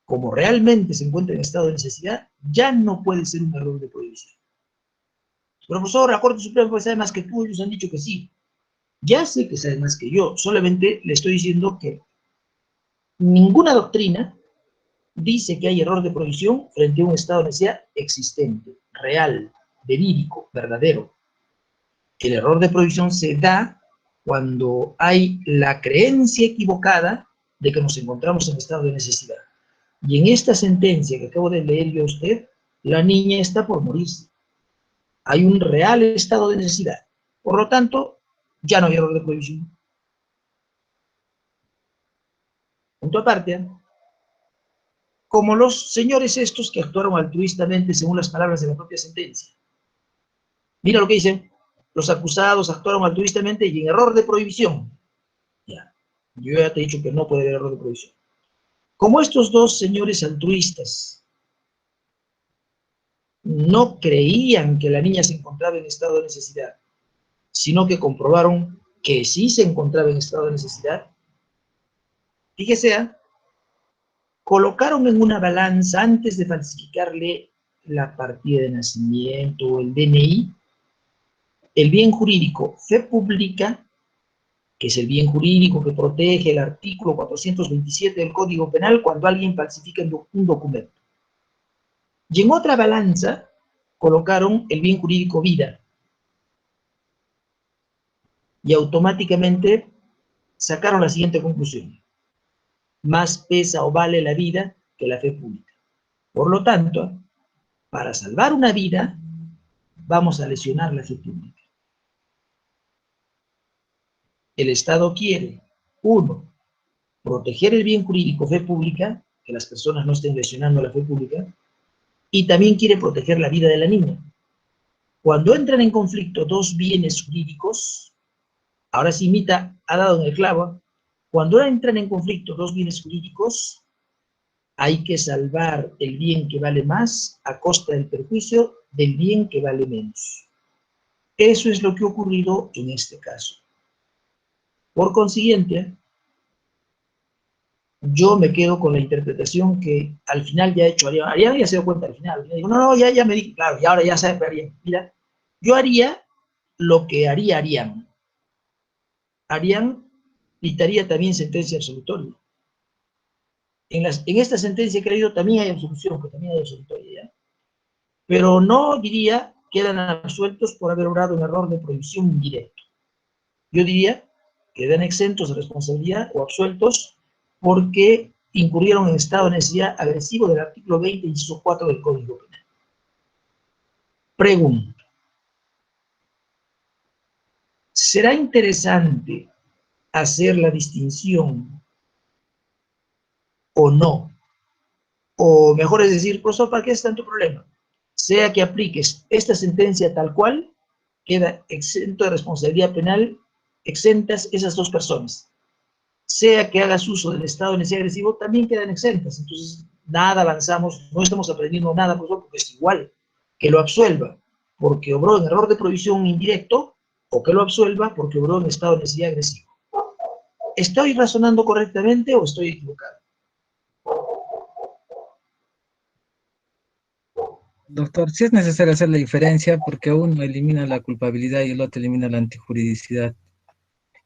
Speaker 1: Como realmente se encuentra en estado de necesidad, ya no puede ser un error de prohibición. Profesor, la Corte Suprema sabe más que tú, ellos han dicho que sí. Ya sé que sabe más que yo, solamente le estoy diciendo que ninguna doctrina dice que hay error de prohibición frente a un estado de necesidad existente, real, verídico, verdadero. El error de prohibición se da cuando hay la creencia equivocada de que nos encontramos en estado de necesidad. Y en esta sentencia que acabo de leer yo a usted, la niña está por morirse. Hay un real estado de necesidad. Por lo tanto, ya no hay error de prohibición. Punto aparte, como los señores estos que actuaron altruistamente según las palabras de la propia sentencia. Mira lo que dicen, los acusados actuaron altruistamente y en error de prohibición. Ya, yo ya te he dicho que no puede haber error de prohibición. Como estos dos señores altruistas no creían que la niña se encontraba en estado de necesidad, sino que comprobaron que sí se encontraba en estado de necesidad, fíjese, colocaron en una balanza antes de falsificarle la partida de nacimiento o el DNI, el bien jurídico fe pública, que es el bien jurídico que protege el artículo 427 del Código Penal cuando alguien falsifica un documento. Y en otra balanza colocaron el bien jurídico vida. Y automáticamente sacaron la siguiente conclusión. Más pesa o vale la vida que la fe pública. Por lo tanto, para salvar una vida, vamos a lesionar la fe pública. El Estado quiere, uno, proteger el bien jurídico fe pública, que las personas no estén lesionando la fe pública, y también quiere proteger la vida de la niña. Cuando entran en conflicto dos bienes jurídicos, ahora sí Mita ha dado en el clavo, cuando entran en conflicto dos bienes jurídicos, hay que salvar el bien que vale más a costa del perjuicio del bien que vale menos. Eso es lo que ha ocurrido en este caso. Por consiguiente, yo me quedo con la interpretación que al final ya ha hecho Arián. Arián ya se dio cuenta al final. Digo, no, ya me di, claro, y ahora ya sabe Arián. Mira, yo haría lo que haría Arián. Arián dictaría también sentencia absolutoria. En esta sentencia que he leído también hay absolución, que también hay absolutoria, ¿ya? Pero no diría quedan absueltos por haber obrado un error de prohibición indirecto. Yo diría que quedan exentos de responsabilidad o absueltos porque incurrieron en estado de necesidad agresivo del artículo 20, inciso 4 del Código Penal. Pregunto, ¿será interesante hacer la distinción o no? O mejor es decir, profesor, ¿para qué es tanto problema? Sea que apliques esta sentencia tal cual, queda exento de responsabilidad penal, exentas esas dos personas. Sea que hagas uso del estado de necesidad agresivo, también quedan exentas. Entonces, nada avanzamos, no estamos aprendiendo nada, profesor, porque es igual que lo absuelva porque obró en error de prohibición indirecto, o que lo absuelva porque obró en estado de necesidad agresivo. ¿Estoy razonando correctamente o estoy equivocado?
Speaker 3: Doctor, sí es necesario hacer la diferencia porque uno elimina la culpabilidad y el otro elimina la antijuridicidad.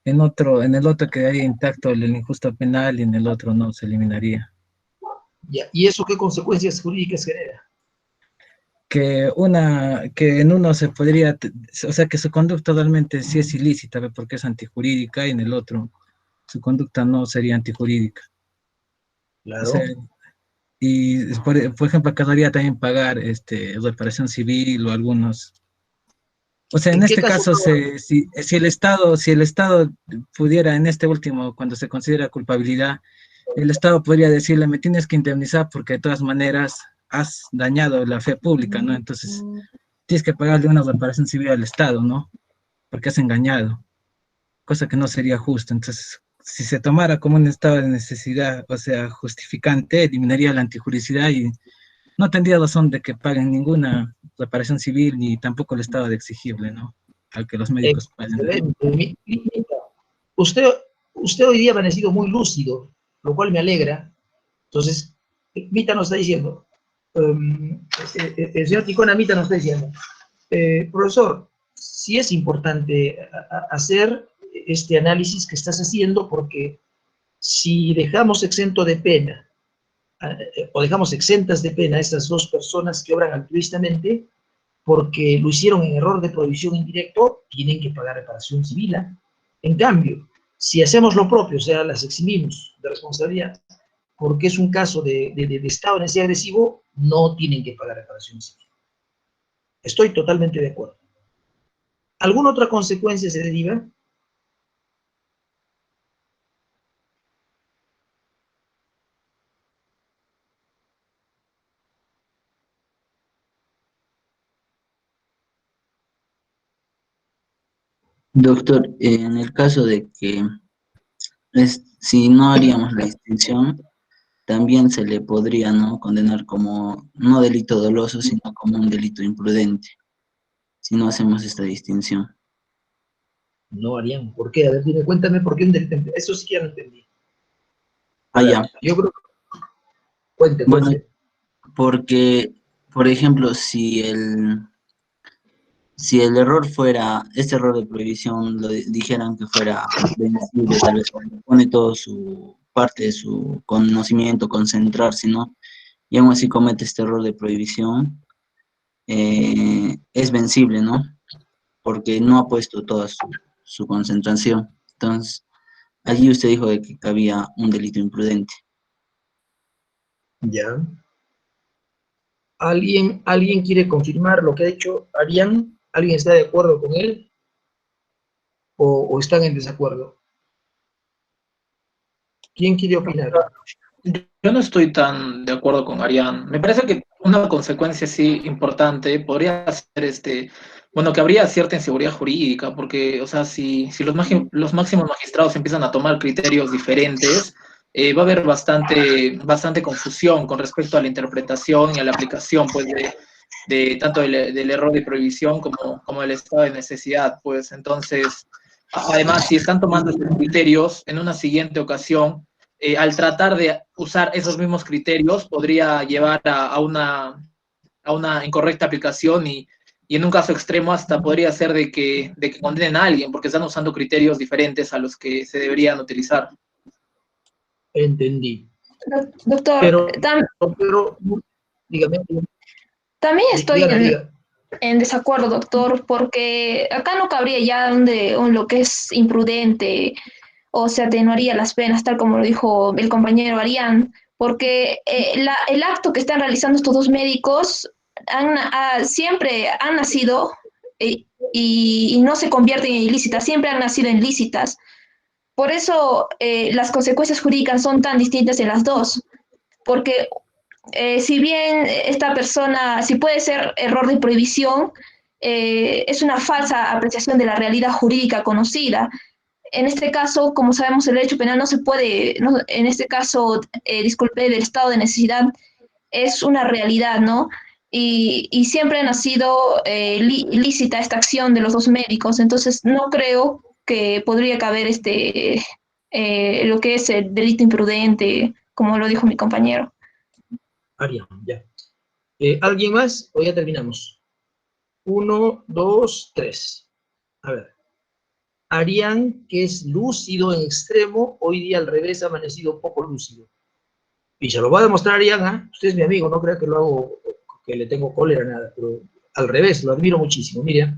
Speaker 3: En el otro quedaría intacto el injusto penal y en el otro no se eliminaría.
Speaker 1: Ya. ¿Y eso qué consecuencias jurídicas genera?
Speaker 3: Que en uno se podría, o sea, que su conducta totalmente sí es ilícita, ¿ve? Porque es antijurídica y en el otro su conducta no sería antijurídica. O sea,
Speaker 1: Claro.
Speaker 3: y por ejemplo, quedaría también pagar reparación civil o algunos. O sea, en
Speaker 1: ¿En qué
Speaker 3: este
Speaker 1: caso
Speaker 3: caso,
Speaker 1: paga?
Speaker 3: si el Estado pudiera, en este último, cuando se considera culpabilidad, el Estado podría decirle, me tienes que indemnizar porque de todas maneras has dañado la fe pública, ¿no? Entonces, tienes que pagarle una reparación civil al Estado, ¿no? Porque has engañado, cosa que no sería justo. Entonces, si se tomara como un estado de necesidad, o sea, justificante, eliminaría la antijuricidad y no tendría razón de que paguen ninguna reparación civil ni tampoco el estado de exigible, ¿no? Al que los médicos paguen.
Speaker 1: Excelente. Usted, usted hoy día ha amanecido muy lúcido, lo cual me alegra. Entonces, Mita nos está diciendo, el señor Ticona Mita nos está diciendo, profesor, sí es importante hacer este análisis que estás haciendo porque si dejamos exento de pena o dejamos exentas de pena a estas dos personas que obran altruistamente porque lo hicieron en error de prohibición indirecto, tienen que pagar reparación civil. En cambio, si hacemos lo propio, o sea, las eximimos de responsabilidad, porque es un caso de estado de necesidad agresivo, no tienen que pagar reparación civil. Estoy totalmente de acuerdo. ¿Alguna otra consecuencia se deriva?
Speaker 5: Doctor, en el caso de que si no haríamos la distinción, también se le podría, ¿no?, condenar como no delito doloso, sino como un delito imprudente, si no hacemos esta distinción.
Speaker 1: No harían. ¿Por qué? A ver, dime, cuéntame por qué un delito. Eso sí que ya no entendí.
Speaker 5: Ah, ya.
Speaker 1: Yo creo que... Cuente,
Speaker 5: Bueno,
Speaker 1: cuente.
Speaker 5: porque, por ejemplo, si el error fuera, este error de prohibición dijeran que fuera vencible, tal vez pone todo su parte de su conocimiento, concentrarse, ¿no? Y aún así comete este error de prohibición, es vencible, ¿no? Porque no ha puesto toda su concentración. Entonces, allí usted dijo de que había un delito imprudente.
Speaker 1: Ya. ¿Alguien quiere confirmar lo que ha hecho Arián? ¿Alguien está de acuerdo con él? ¿O están en desacuerdo? ¿Quién quiere opinar?
Speaker 6: Yo no estoy tan de acuerdo con Arián. Me parece que una consecuencia sí importante podría ser bueno, que habría cierta inseguridad jurídica, porque, o sea, si los máximos magistrados empiezan a tomar criterios diferentes, va a haber bastante confusión con respecto a la interpretación y a la aplicación, pues, de tanto del error de prohibición como del estado de necesidad, pues. Entonces, además, si están tomando estos criterios en una siguiente ocasión, al tratar de usar esos mismos criterios, podría llevar a una incorrecta aplicación y en un caso extremo hasta podría ser de que condenen a alguien porque están usando criterios diferentes a los que se deberían utilizar.
Speaker 1: Entendí.
Speaker 4: Doctor,
Speaker 1: Pero, dígame,
Speaker 4: también estoy
Speaker 1: diga, diga.
Speaker 4: en desacuerdo, doctor, porque acá no cabría ya lo que es imprudente o se atenuaría las penas, tal como lo dijo el compañero Arián, porque el acto que están realizando estos dos médicos siempre han nacido y no se convierten en ilícitas, siempre han nacido en lícitas. Por eso las consecuencias jurídicas son tan distintas en las dos, porque si bien esta persona, si puede ser error de prohibición, es una falsa apreciación de la realidad jurídica conocida. En este caso, como sabemos, el derecho penal no se puede, no, en este caso, disculpe, del estado de necesidad es una realidad, ¿no? Y siempre ha sido lícita esta acción de los dos médicos, entonces no creo que podría caber lo que es el delito imprudente, como lo dijo mi compañero.
Speaker 1: Arián, ya. ¿Alguien más? ¿O ya terminamos? 1, 2, 3. A ver. Arián, que es lúcido en extremo, hoy día al revés ha amanecido poco lúcido. Y se lo voy a demostrar a Arián, ¿eh? Usted es mi amigo, no crea que lo hago, que le tengo cólera, nada, pero al revés, lo admiro muchísimo. Mire,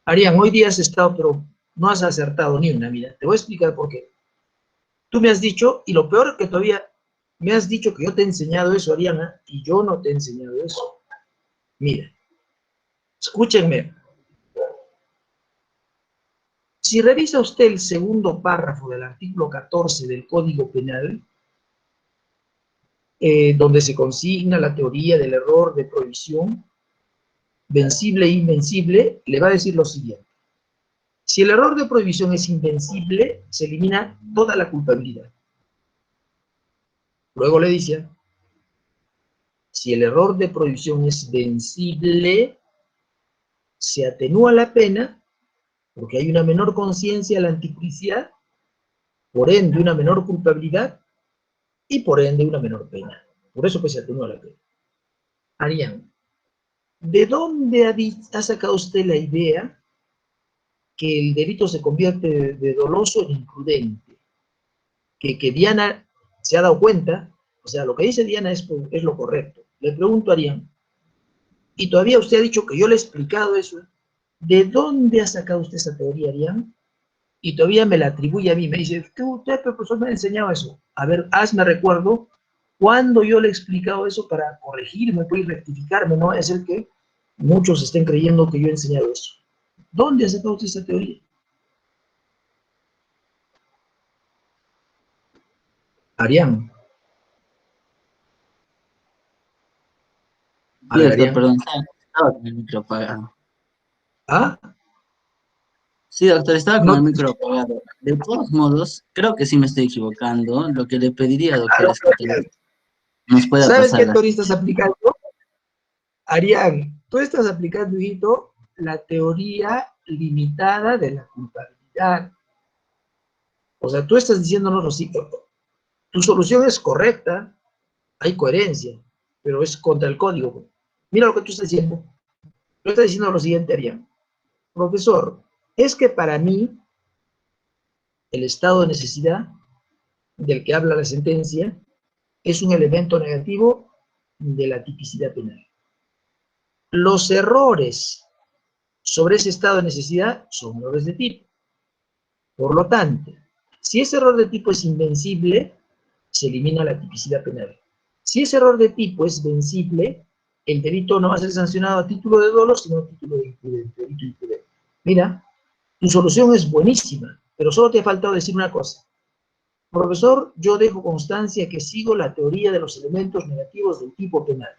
Speaker 1: Arián, hoy día has estado, pero no has acertado ni una, mira, te voy a explicar por qué. Tú me has dicho, y lo peor que todavía, me has dicho que yo te he enseñado eso, Ariana, y yo no te he enseñado eso. Mire, escúchenme. Si revisa usted el segundo párrafo del artículo 14 del Código Penal, donde se consigna la teoría del error de prohibición, vencible e invencible, le va a decir lo siguiente. Si el error de prohibición es invencible, se elimina toda la culpabilidad. Luego le dice, si el error de prohibición es vencible, se atenúa la pena, porque hay una menor conciencia de la antijusticia, por ende una menor culpabilidad, y por ende una menor pena. Por eso pues se atenúa la pena. Arián, ¿de dónde ha sacado usted la idea que el delito se convierte de doloso en imprudente? Que Diana se ha dado cuenta, o sea, lo que dice Diana es lo correcto. Le pregunto a Arián, y todavía usted ha dicho que yo le he explicado eso, ¿de dónde ha sacado usted esa teoría, Arián? Y todavía me la atribuye a mí, me dice, usted, profesor, me ha enseñado eso. A ver, hazme recuerdo cuando yo le he explicado eso para corregirme, pues, y rectificarme, ¿no? Es el que muchos estén creyendo que yo he enseñado eso. ¿Dónde ha sacado usted esa teoría? Arián.
Speaker 5: Sí, doctor, perdón, estaba con el micro apagado.
Speaker 1: ¿Ah?
Speaker 5: Sí, doctor, estaba con
Speaker 1: No,
Speaker 5: el micro apagado. De todos modos, creo que sí me estoy equivocando. Lo que le pediría, doctor, es que nos pueda
Speaker 1: ¿sabes qué
Speaker 5: pasar
Speaker 1: teoría estás aplicando? Arián, tú estás aplicando, hijito, la teoría limitada de la culpabilidad. O sea, tú estás diciéndonos lo siguiente. Tu solución es correcta, hay coherencia, pero es contra el código. Mira lo que tú estás diciendo. Tú estás diciendo lo siguiente, Arián. Profesor, es que para mí el estado de necesidad del que habla la sentencia es un elemento negativo de la tipicidad penal. Los errores sobre ese estado de necesidad son errores de tipo. Por lo tanto, si ese error de tipo es invencible, se elimina la tipicidad penal. Si ese error de tipo es vencible, el delito no va a ser sancionado a título de dolo, sino a título de imprudente, delito imprudente. Mira, tu solución es buenísima, pero solo te ha faltado decir una cosa. Profesor, yo dejo constancia que sigo la teoría de los elementos negativos del tipo penal.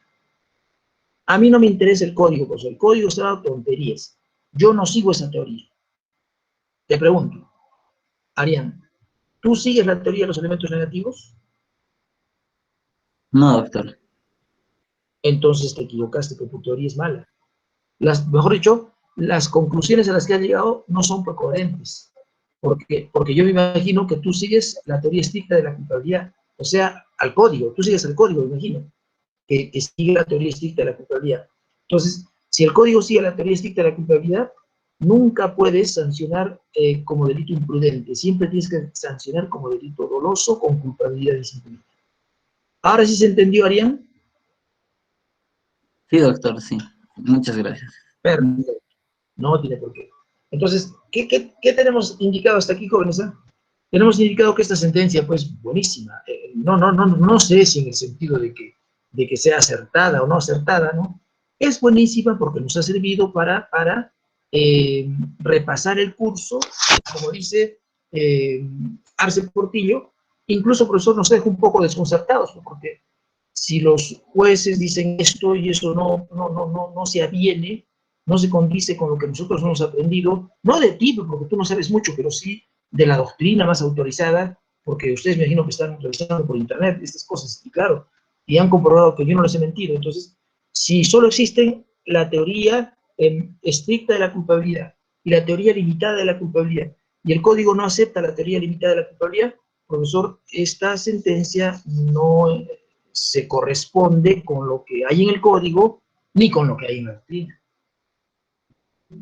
Speaker 1: A mí no me interesa el código, pues el código está dando tonterías. Yo no sigo esa teoría. Te pregunto, Arián, ¿tú sigues la teoría de los elementos negativos?
Speaker 5: No, doctor.
Speaker 1: Entonces te equivocaste, porque tu teoría es mala. Mejor dicho, las conclusiones a las que has llegado no son coherentes. Porque yo me imagino que tú sigues la teoría estricta de la culpabilidad, o sea, al código, tú sigues el código, me imagino, que sigue la teoría estricta de la culpabilidad. Entonces, si el código sigue la teoría estricta de la culpabilidad, nunca puedes sancionar como delito imprudente, siempre tienes que sancionar como delito doloso con culpabilidad disciplinaria. ¿Ahora sí se entendió, Arián?
Speaker 5: Sí, doctor, sí. Muchas gracias.
Speaker 1: Perfecto. No tiene por qué. Entonces, ¿qué tenemos indicado hasta aquí, jóvenes? Tenemos indicado que esta sentencia, pues, buenísima. No sé si en el sentido de que sea acertada o no acertada, ¿no? Es buenísima porque nos ha servido para repasar el curso, como dice Arce Portillo. Incluso, profesor, nos deja un poco desconcertados, ¿no? Porque si los jueces dicen esto y eso no se aviene, no se condice con lo que nosotros hemos aprendido, no de ti, porque tú no sabes mucho, pero sí de la doctrina más autorizada, porque ustedes me imagino que están revisando por internet estas cosas, y claro, y han comprobado que yo no les he mentido. Entonces, si solo existen la teoría estricta de la culpabilidad y la teoría limitada de la culpabilidad, y el código no acepta la teoría limitada de la culpabilidad, profesor, esta sentencia se corresponde con lo que hay en el código, ni con lo que hay en la doctrina.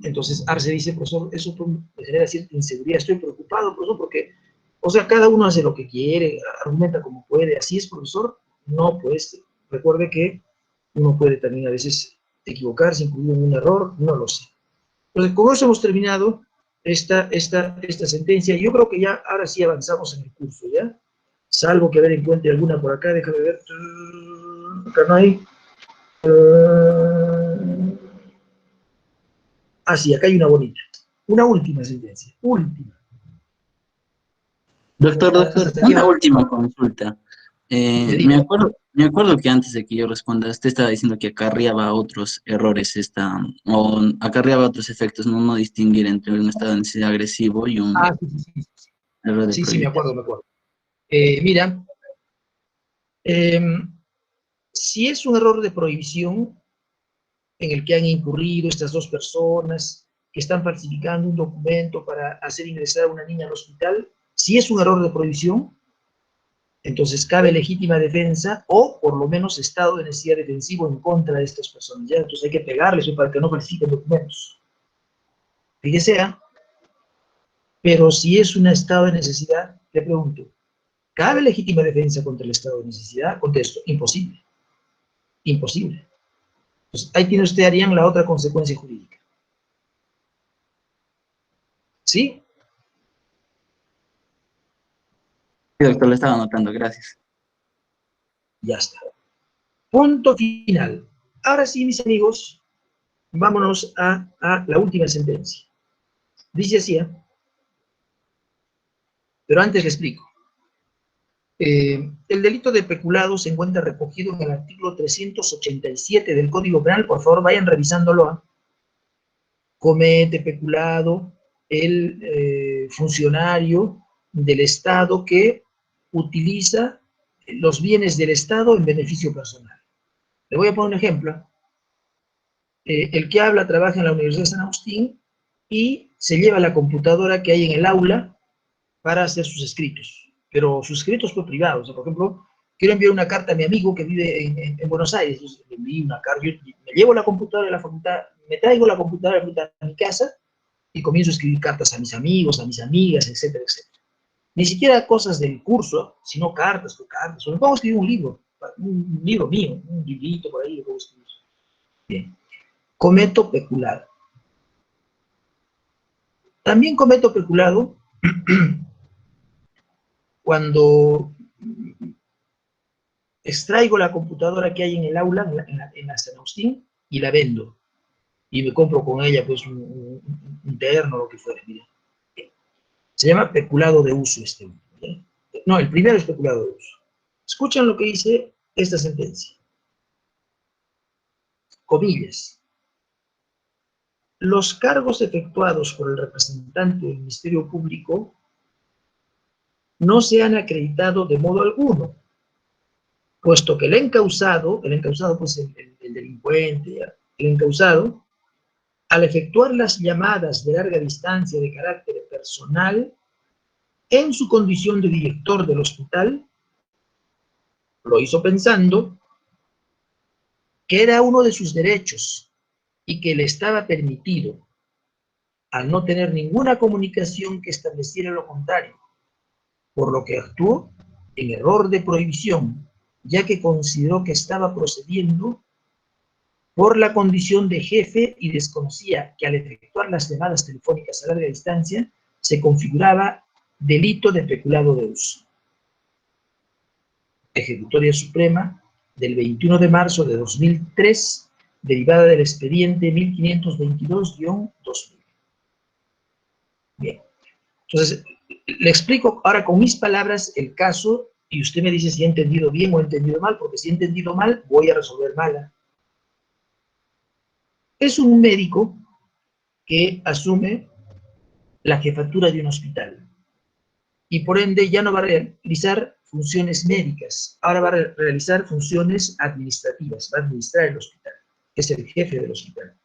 Speaker 1: Entonces Arce dice, profesor, eso me genera cierta inseguridad, estoy preocupado, profesor, porque, o sea, cada uno hace lo que quiere, argumenta como puede, así es, profesor. No, pues, recuerde que uno puede también a veces equivocarse, incluido en un error, no lo sé. Entonces, con eso hemos terminado esta sentencia. Yo creo que ya, ahora sí avanzamos en el curso, ¿ya? Salvo que ver encuentre alguna por acá, déjame ver. Acá no hay. Ah, sí, acá hay una bonita. Una última sentencia. Última.
Speaker 5: Doctor, una última consulta.
Speaker 1: Me
Speaker 5: Me acuerdo que antes de que yo responda, usted estaba diciendo que acarreaba otros errores, o acarreaba otros efectos, no distinguir entre un estado de necesidad agresivo y un error de
Speaker 1: sí,
Speaker 5: prohibición.
Speaker 1: me acuerdo. Mira, si es un error de prohibición en el que han incurrido estas dos personas que están falsificando un documento para hacer ingresar a una niña al hospital, si es un error de prohibición, entonces cabe legítima defensa o por lo menos estado de necesidad defensivo en contra de estas personas. ¿Ya? Entonces hay que pegarles para que no falsifiquen documentos. Fíjese, pero si es un estado de necesidad, le pregunto, ¿cabe legítima defensa contra el estado de necesidad? Contesto, imposible. Imposible. Entonces, ahí tiene usted, Arián, la otra consecuencia jurídica. ¿Sí?
Speaker 5: Sí, doctor, lo estaba anotando, gracias.
Speaker 1: Ya está. Punto final. Ahora sí, mis amigos, vámonos a la última sentencia. Dice así, pero antes le explico. El delito de peculado se encuentra recogido en el artículo 387 del Código Penal. Por favor, vayan revisándolo. Comete peculado el funcionario del Estado que utiliza los bienes del Estado en beneficio personal. Le voy a poner un ejemplo. El que habla trabaja en la Universidad de San Agustín y se lleva la computadora que hay en el aula para hacer sus escritos, pero sus escritos pues privados. O sea, por ejemplo, quiero enviar una carta a mi amigo que vive en Buenos Aires, entonces le envío una carta, yo me llevo la computadora de la facultad, me traigo la computadora de la facultad a mi casa y comienzo a escribir cartas a mis amigos, a mis amigas, etcétera, etcétera. Ni siquiera cosas del curso, sino cartas, o me pongo a escribir un libro mío, un librito por ahí, lo puedo escribir. Bien. Cometo peculado. También cometo peculado cuando extraigo la computadora que hay en el aula, en la San Agustín, y la vendo. Y me compro con ella pues un terno, lo que fuera. Miren. Se llama peculado de uso este. ¿Sí? No, el primero es peculado de uso. Escuchan lo que dice esta sentencia. Comillas. Los cargos efectuados por el representante del Ministerio Público no se han acreditado de modo alguno, puesto que el encausado pues el delincuente, el encausado, al efectuar las llamadas de larga distancia de carácter personal, en su condición de director del hospital, lo hizo pensando que era uno de sus derechos y que le estaba permitido, al no tener ninguna comunicación que estableciera lo contrario, por lo que actuó en error de prohibición, ya que consideró que estaba procediendo por la condición de jefe y desconocía que al efectuar las llamadas telefónicas a larga distancia se configuraba delito de peculado de uso. Ejecutoria Suprema del 21 de marzo de 2003, derivada del expediente 1522-2000. Bien, entonces le explico ahora con mis palabras el caso y usted me dice si he entendido bien o he entendido mal, porque si he entendido mal voy a resolver mal. Es un médico que asume la jefatura de un hospital y por ende ya no va a realizar funciones médicas, ahora va a realizar funciones administrativas, va a administrar el hospital, es el jefe del hospital.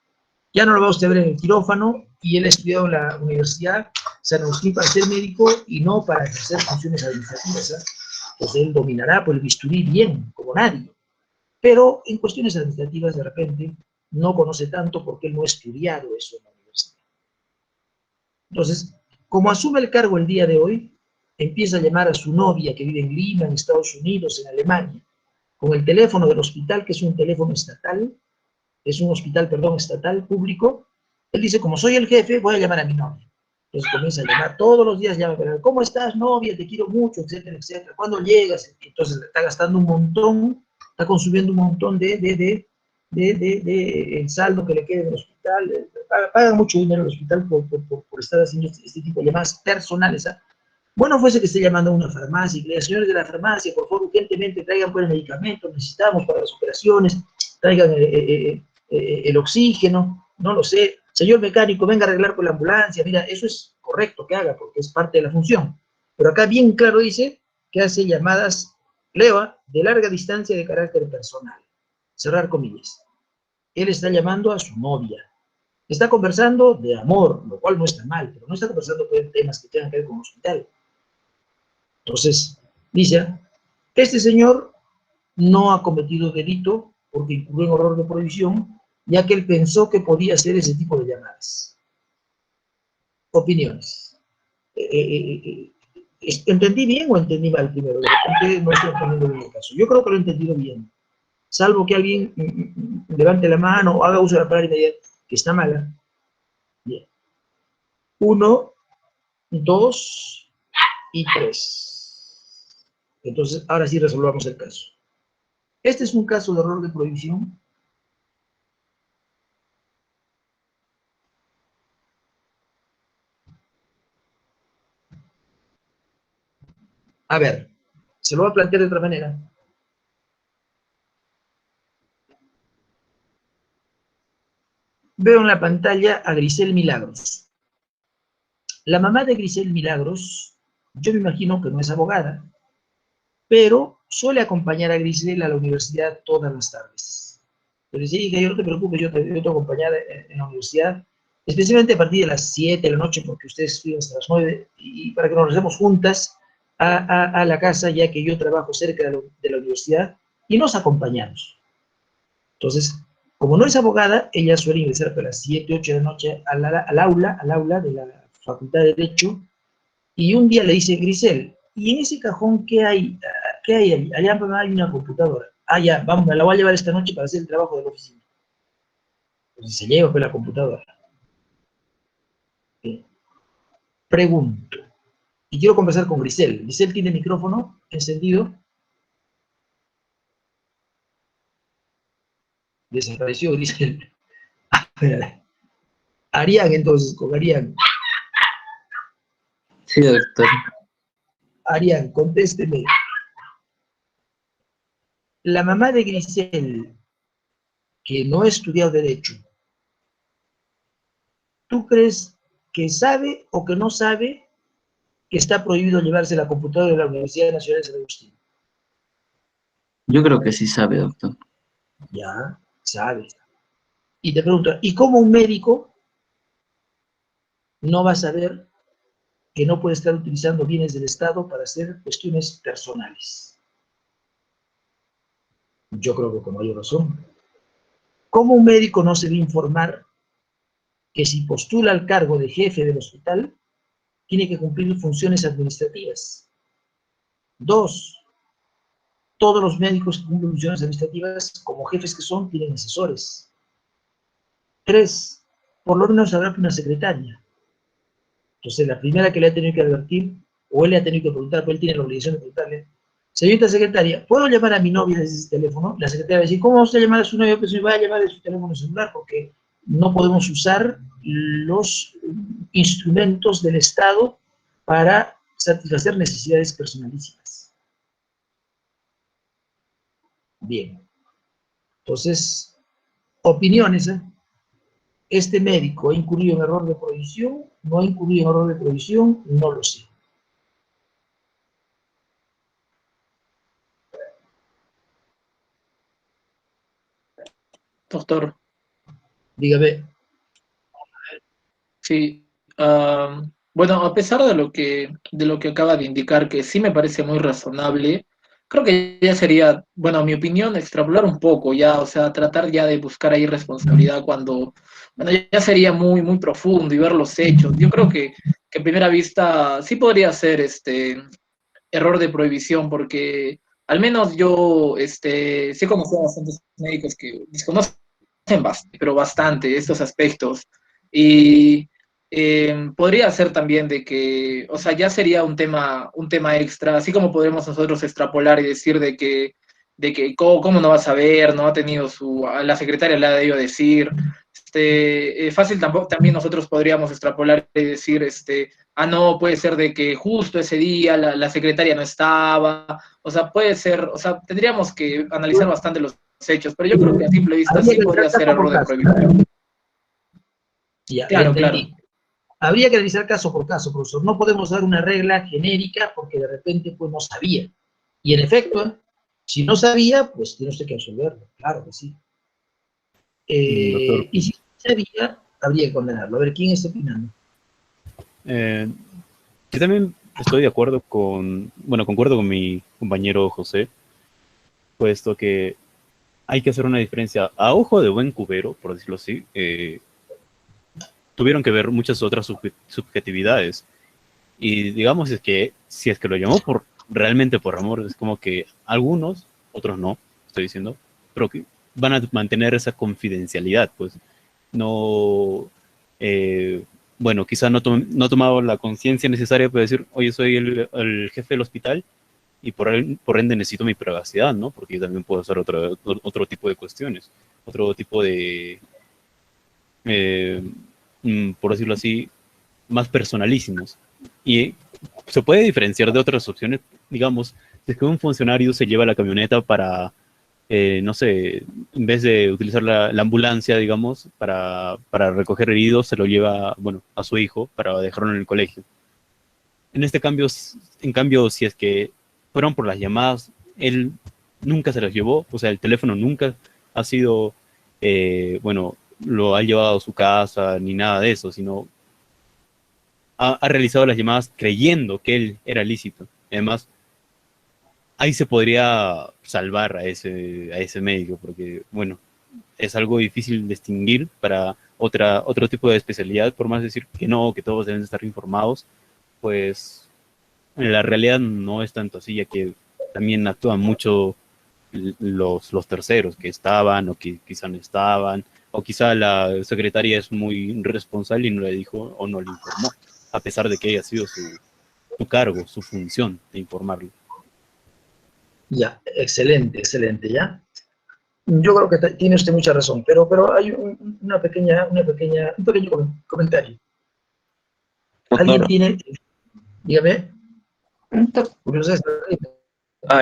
Speaker 1: Ya no lo va a usted ver en el quirófano y él ha estudiado en la Universidad San Agustín para ser médico y no para ejercer funciones administrativas. Entonces él dominará por el bisturí bien, como nadie. Pero en cuestiones administrativas, de repente, no conoce tanto porque él no ha estudiado eso en la universidad. Entonces, como asume el cargo el día de hoy, empieza a llamar a su novia que vive en Lima, en Estados Unidos, en Alemania, con el teléfono del hospital, que es un teléfono estatal, es un hospital, perdón, estatal, público. Él dice, como soy el jefe, voy a llamar a mi novia. Entonces comienza a llamar, todos los días llama, ¿cómo estás, novia? Te quiero mucho, etcétera, etcétera. ¿Cuándo llegas? Entonces está gastando un montón, está consumiendo un montón de el saldo que le queda en el hospital. Paga mucho dinero el hospital por estar haciendo este tipo de llamadas personales. ¿Ah? Bueno, fuese que esté llamando a una farmacia y que le diga, señores de la farmacia, por favor, urgentemente traigan pues el medicamento, necesitamos para las operaciones, traigan el oxígeno, no lo sé. Señor mecánico, venga a arreglar con la ambulancia. Mira, eso es correcto que haga porque es parte de la función. Pero acá bien claro dice que hace llamadas, leva, de larga distancia de carácter personal. Cerrar comillas. Él está llamando a su novia. Está conversando de amor, lo cual no está mal, pero no está conversando de temas que tengan que ver con el hospital. Entonces, dice, este señor no ha cometido delito porque incurrió en error de prohibición, ya que él pensó que podía hacer ese tipo de llamadas. Opiniones. ¿Entendí bien o entendí mal primero? De repente no estoy entendiendo bien el caso. Yo creo que lo he entendido bien. Salvo que alguien levante la mano o haga uso de la palabra inmediata, que está mala. Bien. 1, 2 y 3. Entonces, ahora sí resolvamos el caso. Este es un caso de error de prohibición. A ver, se lo voy a plantear de otra manera. Veo en la pantalla a Grisel Milagros. La mamá de Grisel Milagros, yo me imagino que no es abogada, pero suele acompañar a Grisel a la universidad todas las tardes. Pero sí, que yo no te preocupes, yo te acompañar en la universidad, especialmente a partir de las 7 de la noche, porque ustedes estudian hasta las 9, y para que nos recemos juntas a la casa, ya que yo trabajo cerca de la universidad, y nos acompañamos. Entonces, como no es abogada, ella suele ingresar a las 7, 8 de la noche al aula de la Facultad de Derecho, y un día le dice, Grisel, ¿y en ese cajón qué hay? ¿Qué hay ahí? Allá hay una computadora. Ah, ya, vamos, me la voy a llevar esta noche para hacer el trabajo de la oficina. Entonces se lleva pues la computadora. Bien. Pregunto, y quiero conversar con Grisel. Grisel tiene el micrófono encendido. Desapareció Grisel. Arián, entonces, con Arián.
Speaker 5: Sí, doctor.
Speaker 1: Arián, contésteme. La mamá de Grisel, que no ha estudiado Derecho, ¿tú crees que sabe o que no sabe que está prohibido llevarse la computadora de la Universidad Nacional de San Agustín?
Speaker 5: Yo creo que sí sabe, doctor.
Speaker 1: Ya, sabe. Y te pregunto, ¿y cómo un médico no va a saber que no puede estar utilizando bienes del Estado para hacer cuestiones personales? Yo creo que con mayor razón. ¿Cómo un médico no se va a informar que si postula al cargo de jefe del hospital, tiene que cumplir funciones administrativas? 2, todos los médicos que cumplen funciones administrativas, como jefes que son, tienen asesores. 3, por lo menos habrá una secretaria. Entonces, la primera que le ha tenido que advertir, o él le ha tenido que preguntar, porque él tiene la obligación de preguntarle, señorita secretaria, ¿puedo llamar a mi novia desde ese teléfono? La secretaria va a decir, ¿cómo vamos a llamar a su novia? Pues me va a llamar de su teléfono celular, porque no podemos usar los instrumentos del Estado para satisfacer necesidades personalísimas. Bien. Entonces, opiniones, ¿eh? ¿Este médico ha incurrido en error de provisión? ¿No ha incurrido en error de provisión? No lo sé.
Speaker 6: Doctor,
Speaker 1: Dígame.
Speaker 6: sí, Bueno, a pesar de lo que acaba de indicar, que sí me parece muy razonable, creo que ya sería, bueno, a mi opinión, extrapolar un poco ya, o sea, tratar ya de buscar ahí responsabilidad cuando, bueno, ya sería muy, muy profundo y ver los hechos. Yo creo que a primera vista sí podría ser error de prohibición, porque al menos yo sí conozco a bastantes médicos que desconocen bastante, pero bastante estos aspectos. Y podría ser también de que, o sea, ya sería un tema extra, así como podremos nosotros extrapolar y decir de que cómo no va a saber, no ha tenido a la secretaria le ha debido decir. Fácil tampoco, también nosotros podríamos extrapolar y decir, no, puede ser de que justo ese día la secretaria no estaba, o sea, puede ser, o sea, tendríamos que analizar bastante los hechos, pero yo creo que a simple vista
Speaker 1: Habría
Speaker 6: sí
Speaker 1: que
Speaker 6: podría
Speaker 1: revisar
Speaker 6: ser
Speaker 1: caso por
Speaker 6: error de
Speaker 1: caso.
Speaker 6: prohibición.
Speaker 1: Ya
Speaker 6: Claro, claro.
Speaker 1: entendí. Habría que revisar caso por caso, profesor. No podemos dar una regla genérica porque de repente pues no sabía. Y en efecto, si no sabía, pues tiene usted que resolverlo. Claro que sí.
Speaker 2: Doctor,
Speaker 1: Y si sabía, habría que condenarlo. A ver, ¿quién está opinando?
Speaker 2: yo también estoy de acuerdo concuerdo con mi compañero José, puesto que hay que hacer una diferencia a ojo de buen cubero, por decirlo así. Tuvieron que ver muchas otras subjetividades. Y digamos es que si es que lo llamó realmente por amor, es como que algunos, otros no, estoy diciendo, pero que van a mantener esa confidencialidad, pues no, eh, bueno, quizá no tomaba la conciencia necesaria para decir, oye, soy el jefe del hospital y por ende necesito mi privacidad, ¿no? Porque yo también puedo hacer otro tipo de cuestiones, otro tipo de, eh, por decirlo así, más personalísimos. Y se puede diferenciar de otras opciones, digamos, si es que un funcionario se lleva la camioneta para, no sé, en vez de utilizar la ambulancia, digamos, para recoger heridos, se lo lleva, bueno, a su hijo para dejarlo en el colegio. En cambio, si es que fueron por las llamadas, él nunca se las llevó, o sea, el teléfono nunca ha sido, bueno, lo ha llevado a su casa ni nada de eso, sino ha realizado las llamadas creyendo que él era lícito. Además, ahí se podría salvar a ese médico, porque, bueno, es algo difícil distinguir para otro tipo de especialidad, por más decir que no, que todos deben estar informados, pues en la realidad no es tanto así, ya que también actúan mucho los terceros que estaban o que quizá no estaban, o quizá la secretaria es muy irresponsable y no le dijo o no le informó, a pesar de que haya sido su cargo, su función de informarlo.
Speaker 1: Ya, excelente, excelente, ¿ya? Yo creo que tiene usted mucha razón, pero hay un pequeño comentario. ¿Alguien
Speaker 7: Doctor,
Speaker 1: tiene, dígame, porque no sé,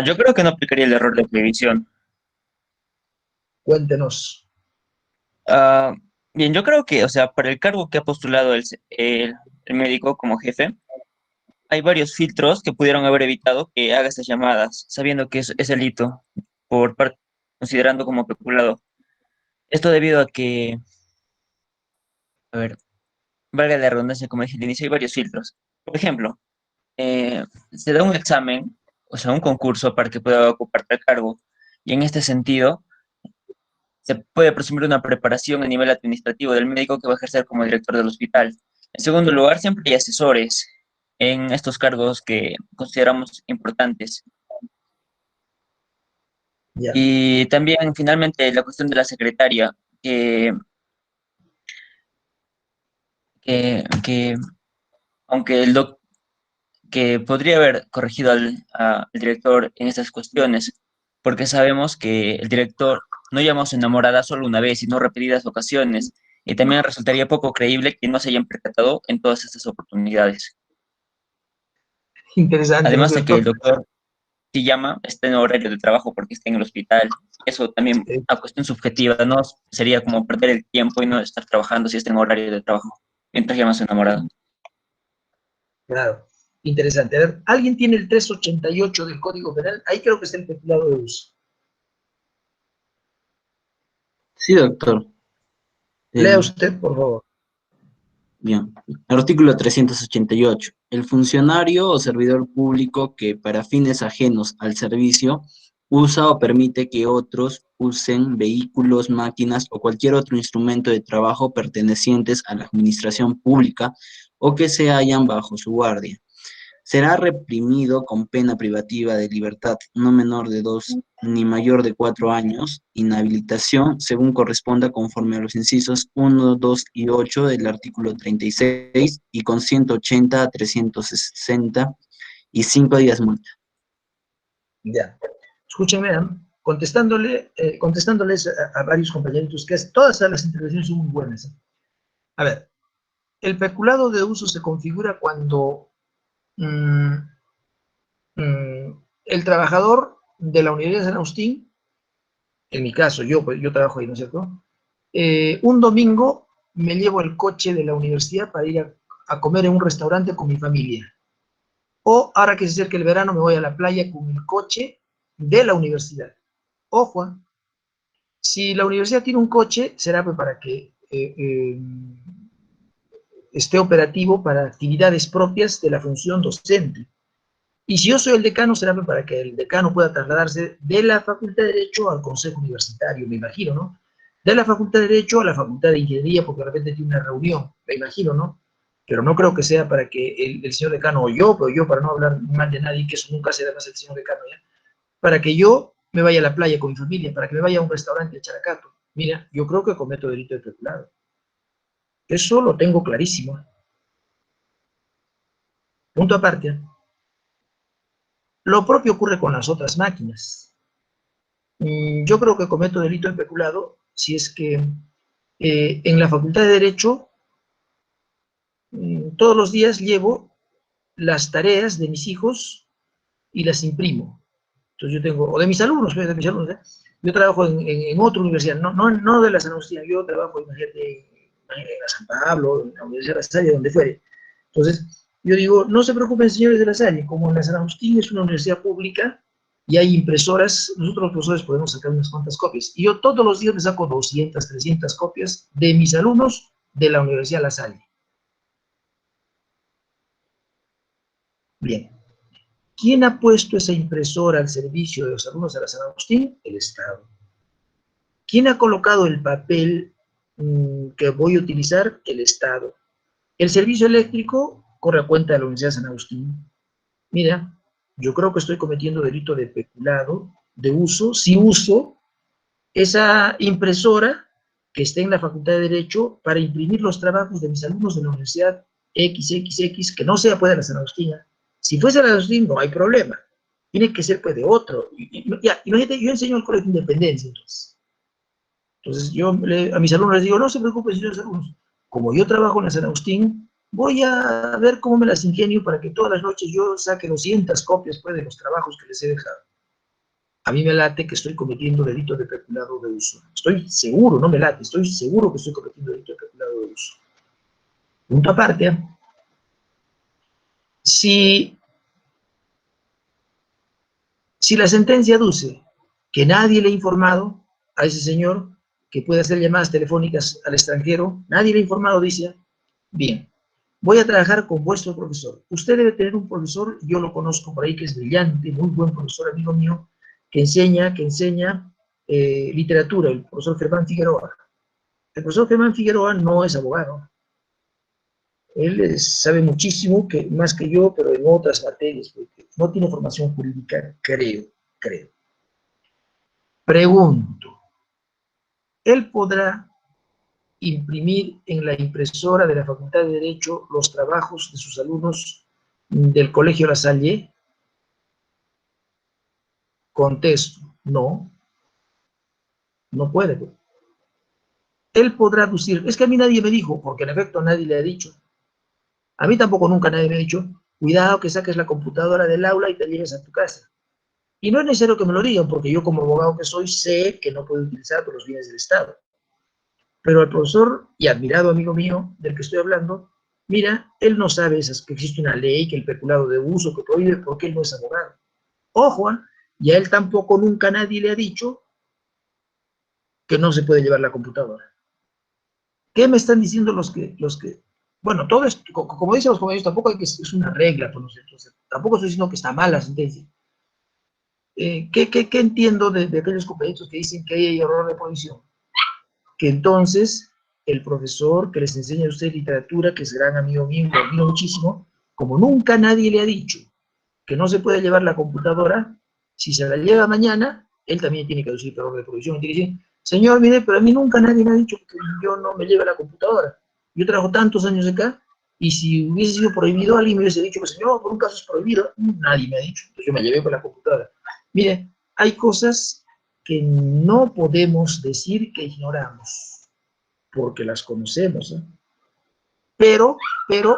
Speaker 7: yo creo que no aplicaría el error de previsión.
Speaker 1: cuéntenos.
Speaker 7: Ah, bien, yo creo que, o sea, para el cargo que ha postulado el médico como jefe, hay varios filtros que pudieron haber evitado que haga estas llamadas, sabiendo que es delito, considerando como peculado. Esto debido a que, a ver, valga la redundancia, como dije al inicio, hay varios filtros. Por ejemplo, se da un examen, o sea, un concurso para que pueda ocupar tal cargo, y en este sentido se puede presumir una preparación a nivel administrativo del médico que va a ejercer como director del hospital. En segundo lugar, siempre hay asesores en estos cargos que consideramos importantes.
Speaker 1: Ya.
Speaker 7: Y también, finalmente, la cuestión de la secretaria, que aunque que podría haber corregido al director en estas cuestiones, porque sabemos que el director no llamó a su enamorada solo una vez, sino repetidas ocasiones, y también resultaría poco creíble que no se hayan percatado en todas estas oportunidades.
Speaker 1: Interesante, ¿no es
Speaker 7: Además de que el
Speaker 1: cierto?
Speaker 7: doctor, si llama, está en horario de trabajo porque está en el hospital. Eso también, a cuestión subjetiva, no sería como perder el tiempo y no estar trabajando si está en horario de trabajo, mientras llama a su enamorado.
Speaker 1: Claro, interesante. A ver, ¿alguien tiene el 388 del Código Penal? Ahí creo que está el peculado de uso.
Speaker 5: Sí, doctor.
Speaker 1: Lea
Speaker 5: Eh,
Speaker 1: usted, por favor.
Speaker 5: Bien. Artículo 388. El funcionario o servidor público que para fines ajenos al servicio usa o permite que otros usen vehículos, máquinas o cualquier otro instrumento de trabajo pertenecientes a la administración pública o que se hallan bajo su guardia. Será reprimido con pena privativa de libertad no menor de 2 ni mayor de 4 años, inhabilitación según corresponda conforme a los incisos 1, 2 y 8 del artículo 36 y con 180 a 360 y 5 días multa.
Speaker 1: Ya. Escúchenme, contestándoles a varios compañeritos, que todas las intervenciones son muy buenas. A ver, el peculado de uso se configura cuando el trabajador de la Universidad de San Agustín, en mi caso, yo trabajo ahí, ¿no es cierto? Un domingo me llevo el coche de la universidad para ir a comer en un restaurante con mi familia. O ahora que se acerca el verano me voy a la playa con el coche de la universidad. Ojo, si la universidad tiene un coche, será para que esté operativo para actividades propias de la función docente. Y si yo soy el decano, será para que el decano pueda trasladarse de la Facultad de Derecho al Consejo Universitario, me imagino, ¿no? De la Facultad de Derecho a la Facultad de Ingeniería, porque de repente tiene una reunión, me imagino, ¿no? Pero no creo que sea para que el señor decano, o yo, pero yo para no hablar mal de nadie, que eso nunca se da más el señor decano, ¿ya? Para que yo me vaya a la playa con mi familia, para que me vaya a un restaurante de Characato. Mira, yo creo que cometo delito de peculado. Eso lo tengo clarísimo. Punto aparte. Lo propio ocurre con las otras máquinas. Yo creo que cometo delito de peculado si es que en la Facultad de Derecho todos los días llevo las tareas de mis hijos y las imprimo. Entonces yo tengo, o de mis alumnos, yo trabajo en otra universidad, no de la San Agustín, yo trabajo, imagínate, en la San Pablo, en la Universidad de La Salle, donde fuere. Entonces, yo digo, no se preocupen, señores de La Salle, como la San Agustín es una universidad pública y hay impresoras, nosotros los profesores podemos sacar unas cuantas copias. Y yo todos los días me saco 200, 300 copias de mis alumnos de la Universidad de La Salle. Bien. ¿Quién ha puesto esa impresora al servicio de los alumnos de la San Agustín? El Estado. ¿Quién ha colocado el papel que voy a utilizar? El Estado. El servicio eléctrico corre a cuenta de la Universidad de San Agustín. Mira, yo creo que estoy cometiendo delito de peculado, de uso, si uso esa impresora que está en la Facultad de Derecho para imprimir los trabajos de mis alumnos de la Universidad XXX, que no sea pues de la San Agustín. Si fuese de la San Agustín, no hay problema. Tiene que ser pues de otro. Imagínate, yo enseño al Colegio de Independencia, entonces yo a mis alumnos les digo, no se preocupen, señores alumnos, como yo trabajo en la San Agustín, voy a ver cómo me las ingenio para que todas las noches yo saque 200 copias pues, de los trabajos que les he dejado. A mí me late que estoy cometiendo delito de peculado de uso. Estoy seguro, no me late, estoy seguro que estoy cometiendo delito de peculado de uso. Punto aparte, si la sentencia aduce que nadie le ha informado a ese señor que puede hacer llamadas telefónicas al extranjero, nadie le ha informado, dice, bien, voy a trabajar con vuestro profesor. Usted debe tener un profesor, yo lo conozco por ahí, que es brillante, muy buen profesor, amigo mío, que enseña literatura, el profesor Germán Figueroa. El profesor Germán Figueroa no es abogado. Él sabe muchísimo, más que yo, pero en otras materias, porque no tiene formación jurídica, creo. Pregunto, ¿él podrá imprimir en la impresora de la Facultad de Derecho los trabajos de sus alumnos del Colegio La Salle? Contesto, no puede. Él podrá aducir, es que a mí nadie me dijo, porque en efecto nadie le ha dicho. A mí tampoco nunca nadie me ha dicho, cuidado que saques la computadora del aula y te lleves a tu casa. Y no es necesario que me lo digan, porque yo como abogado que soy, sé que no puedo utilizar por los bienes del Estado. Pero el profesor, y admirado amigo mío del que estoy hablando, mira, él no sabe que existe una ley, que el peculado de uso, que prohíbe, porque él no es abogado. Ojo, y a él tampoco nunca nadie le ha dicho que no se puede llevar la computadora. ¿Qué me están diciendo los que bueno, todo esto, como dicen los compañeros, tampoco hay que, es una regla, pues, ¿no? Entonces, tampoco estoy diciendo que está mal la sentencia. ¿Qué entiendo de aquellos compañeros que dicen que hay error de provisión? Que entonces el profesor que les enseña a usted literatura, que es gran amigo mío, lo admiro muchísimo, como nunca nadie le ha dicho que no se puede llevar la computadora, si se la lleva mañana, él también tiene que decir error de provisión. Tiene que decir, señor, mire, pero a mí nunca nadie me ha dicho que yo no me lleve la computadora. Yo trabajo tantos años acá, y si hubiese sido prohibido, alguien me hubiese dicho que, señor, por un caso es prohibido. Nadie me ha dicho, entonces yo me llevé con la computadora. Mire, hay cosas que no podemos decir que ignoramos, porque las conocemos, ¿eh? Pero,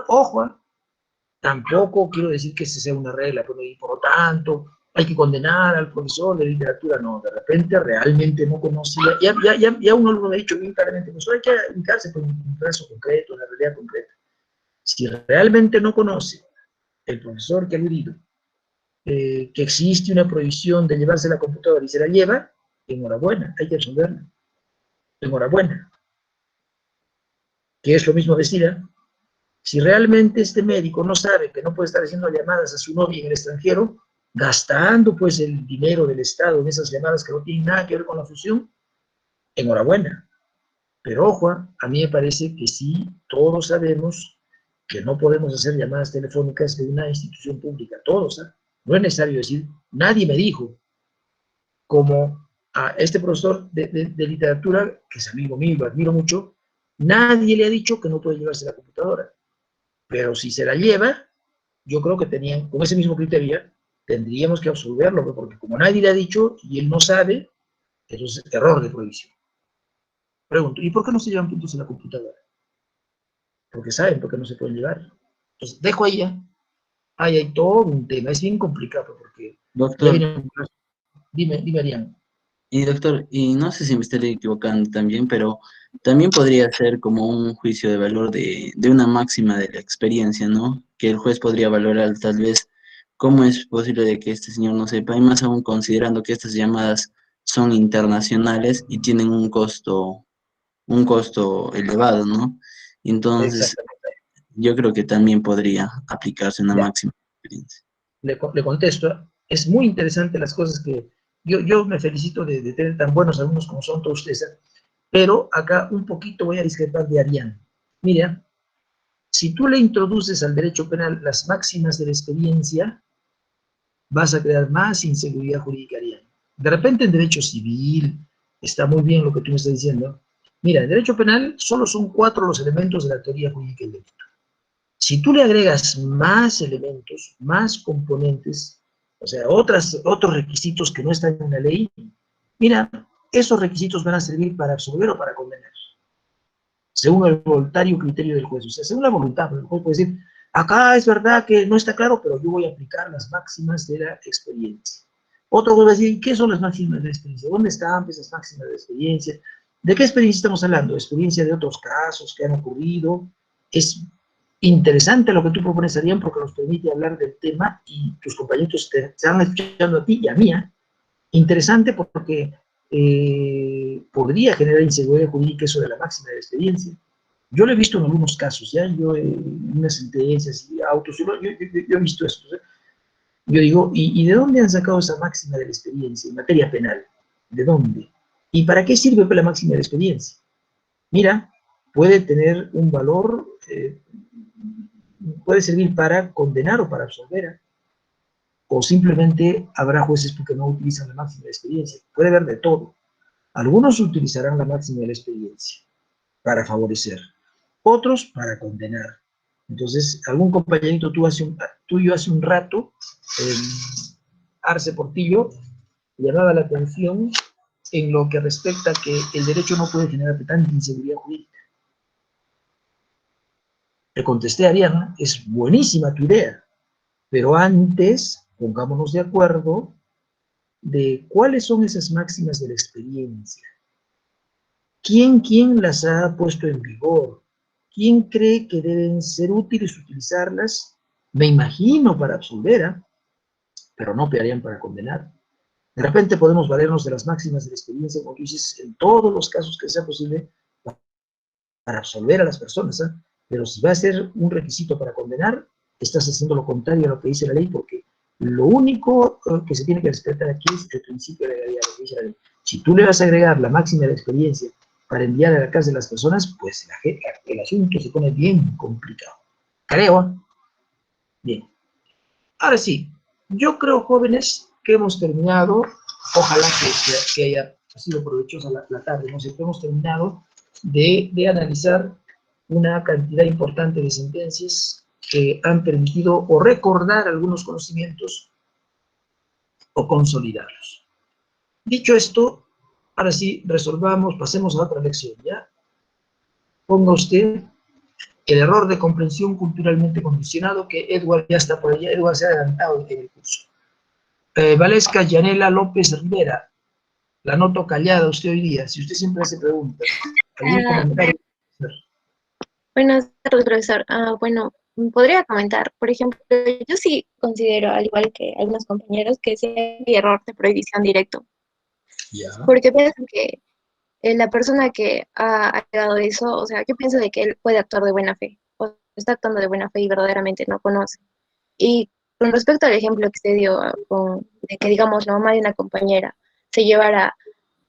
Speaker 1: ojo, tampoco quiero decir que esa sea una regla, pero, y por lo tanto, hay que condenar al profesor de literatura. No, de repente realmente no conocía. Ya un alumno me ha dicho bien claramente, pues hay que ubicarse con un caso concreto, una realidad concreta. Si realmente no conoce el profesor que ha aludido que existe una prohibición de llevarse la computadora y se la lleva, enhorabuena, hay que resolverla. Enhorabuena. Que es lo mismo decir, ¿eh? Si realmente este médico no sabe que no puede estar haciendo llamadas a su novia en el extranjero, gastando pues el dinero del Estado en esas llamadas que no tienen nada que ver con la fusión, enhorabuena. Pero ojo, a mí me parece que sí, todos sabemos que no podemos hacer llamadas telefónicas de una institución pública, todos, ¿eh? No es necesario decir, nadie me dijo, como a este profesor de literatura, que es amigo mío, lo admiro mucho, nadie le ha dicho que no puede llevarse la computadora. Pero si se la lleva, yo creo que tenían, con ese mismo criterio, tendríamos que absolverlo, porque como nadie le ha dicho y él no sabe, eso es error de prohibición. Pregunto, ¿y por qué no se llevan puntos en la computadora? Porque saben por qué no se pueden llevar. Entonces, dejo ahí ya. Ahí hay todo un tema, es bien complicado, porque ya
Speaker 5: Doctor,
Speaker 1: viene. Dime, Arián.
Speaker 5: y doctor, y no sé si me estoy equivocando también, pero también podría ser como un juicio de valor de una máxima de la experiencia, ¿no? Que el juez podría valorar tal vez cómo es posible de que este señor no sepa, y más aún considerando que estas llamadas son internacionales y tienen un costo elevado, ¿no? Entonces,
Speaker 1: Exactamente.
Speaker 5: yo creo que también podría aplicarse una
Speaker 1: Ya,
Speaker 5: máxima experiencia.
Speaker 1: le contesto. Es muy interesante las cosas que yo me felicito de tener tan buenos alumnos como son todos ustedes, pero acá un poquito voy a discrepar de Arián. Mira, si tú le introduces al derecho penal las máximas de la experiencia, vas a crear más inseguridad jurídica, Arián. De repente en derecho civil está muy bien lo que tú me estás diciendo. Mira, en derecho penal solo son 4 los elementos de la teoría jurídica del delito. Si tú le agregas más elementos, más componentes, o sea, otros requisitos que no están en la ley, mira, esos requisitos van a servir para absolver o para condenar, según el voluntario criterio del juez. O sea, según la voluntad, el juez puede decir, acá es verdad que no está claro, pero yo voy a aplicar las máximas de la experiencia. Otro juez va a decir, ¿qué son las máximas de la experiencia? ¿Dónde están esas máximas de la experiencia? ¿De qué experiencia estamos hablando? ¿Experiencia de otros casos que han ocurrido? Es interesante lo que tú propones, Arián, porque nos permite hablar del tema y tus compañeros te van escuchando a ti y a mí. Interesante porque podría generar inseguridad jurídica eso de la máxima de experiencia. Yo lo he visto en algunos casos, ¿ya? Yo en unas sentencias y autos, yo he visto esto. ¿sí? Yo digo, ¿y de dónde han sacado esa máxima de la experiencia en materia penal? ¿De dónde? ¿Y para qué sirve la máxima de la experiencia? Mira, puede tener un valor, puede servir para condenar o para absolver, o simplemente habrá jueces que no utilizan la máxima de la experiencia. Puede haber de todo. Algunos utilizarán la máxima de la experiencia para favorecer, otros para condenar. Entonces, algún compañerito tuyo hace un rato, Arce Portillo, llamaba la atención en lo que respecta a que el derecho no puede generar tanta inseguridad jurídica. Le contesté a Ariana, es buenísima tu idea, pero antes pongámonos de acuerdo de cuáles son esas máximas de la experiencia. ¿Quién las ha puesto en vigor? ¿Quién cree que deben ser útiles utilizarlas? Me imagino para absolver, pero no pegarían para condenar. De repente podemos valernos de las máximas de la experiencia, como tú dices, en todos los casos que sea posible, para absolver a las personas. Pero si va a ser un requisito para condenar, estás haciendo lo contrario a lo que dice la ley, porque lo único que se tiene que respetar aquí es el principio de legalidad, lo que dice la ley. Si tú le vas a agregar la máxima de experiencia para enviar a la cárcel a las personas, pues el asunto se pone bien complicado. Creo. Bien. Ahora sí, yo creo, jóvenes, que hemos terminado. Ojalá que haya sido provechosa la tarde, ¿no? Hemos terminado de analizar una cantidad importante de sentencias que han permitido o recordar algunos conocimientos o consolidarlos. Dicho esto, ahora sí, resolvamos, pasemos a otra lección, ¿ya? Ponga usted el error de comprensión culturalmente condicionado, que Edward ya está por allá, Edward se ha adelantado en el curso. Valesca Yanela López Rivera, la noto callada usted hoy día, si usted siempre hace preguntas. ¿Algún comentario?
Speaker 8: Buenas tardes, profesor. Bueno, podría comentar, por ejemplo, yo sí considero, al igual que algunos compañeros, que sí hay error de prohibición directo.
Speaker 1: Ya.
Speaker 8: Porque pienso que la persona que ha llegado eso, o sea, yo pienso de que él puede actuar de buena fe, o está actuando de buena fe y verdaderamente no conoce. Y con respecto al ejemplo que se dio, de que, digamos, la mamá de una compañera se llevara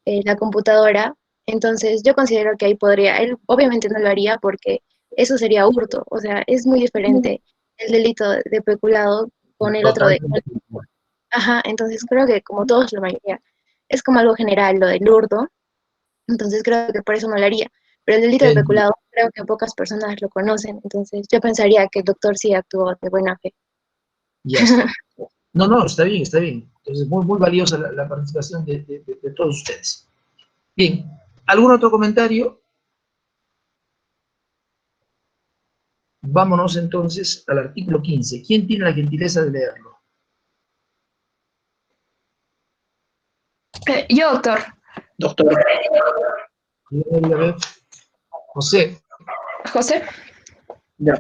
Speaker 8: la computadora, entonces yo considero que ahí podría, él obviamente no lo haría porque eso sería hurto, o sea, es muy diferente el delito de peculado con el otro de... Ajá, entonces creo que como todos la mayoría, es como algo general lo del hurto, entonces creo que por eso no lo haría. Pero el delito de peculado creo que pocas personas lo conocen, entonces yo pensaría que el doctor sí actuó de buena fe.
Speaker 1: Ya está. No, está bien, está bien. Entonces, muy valiosa la participación de todos ustedes. Bien, ¿algún otro comentario? Vámonos entonces al artículo 15. ¿Quién tiene la gentileza de leerlo?
Speaker 4: Yo, doctor.
Speaker 6: Doctor.
Speaker 1: José.
Speaker 4: José.
Speaker 6: Ya.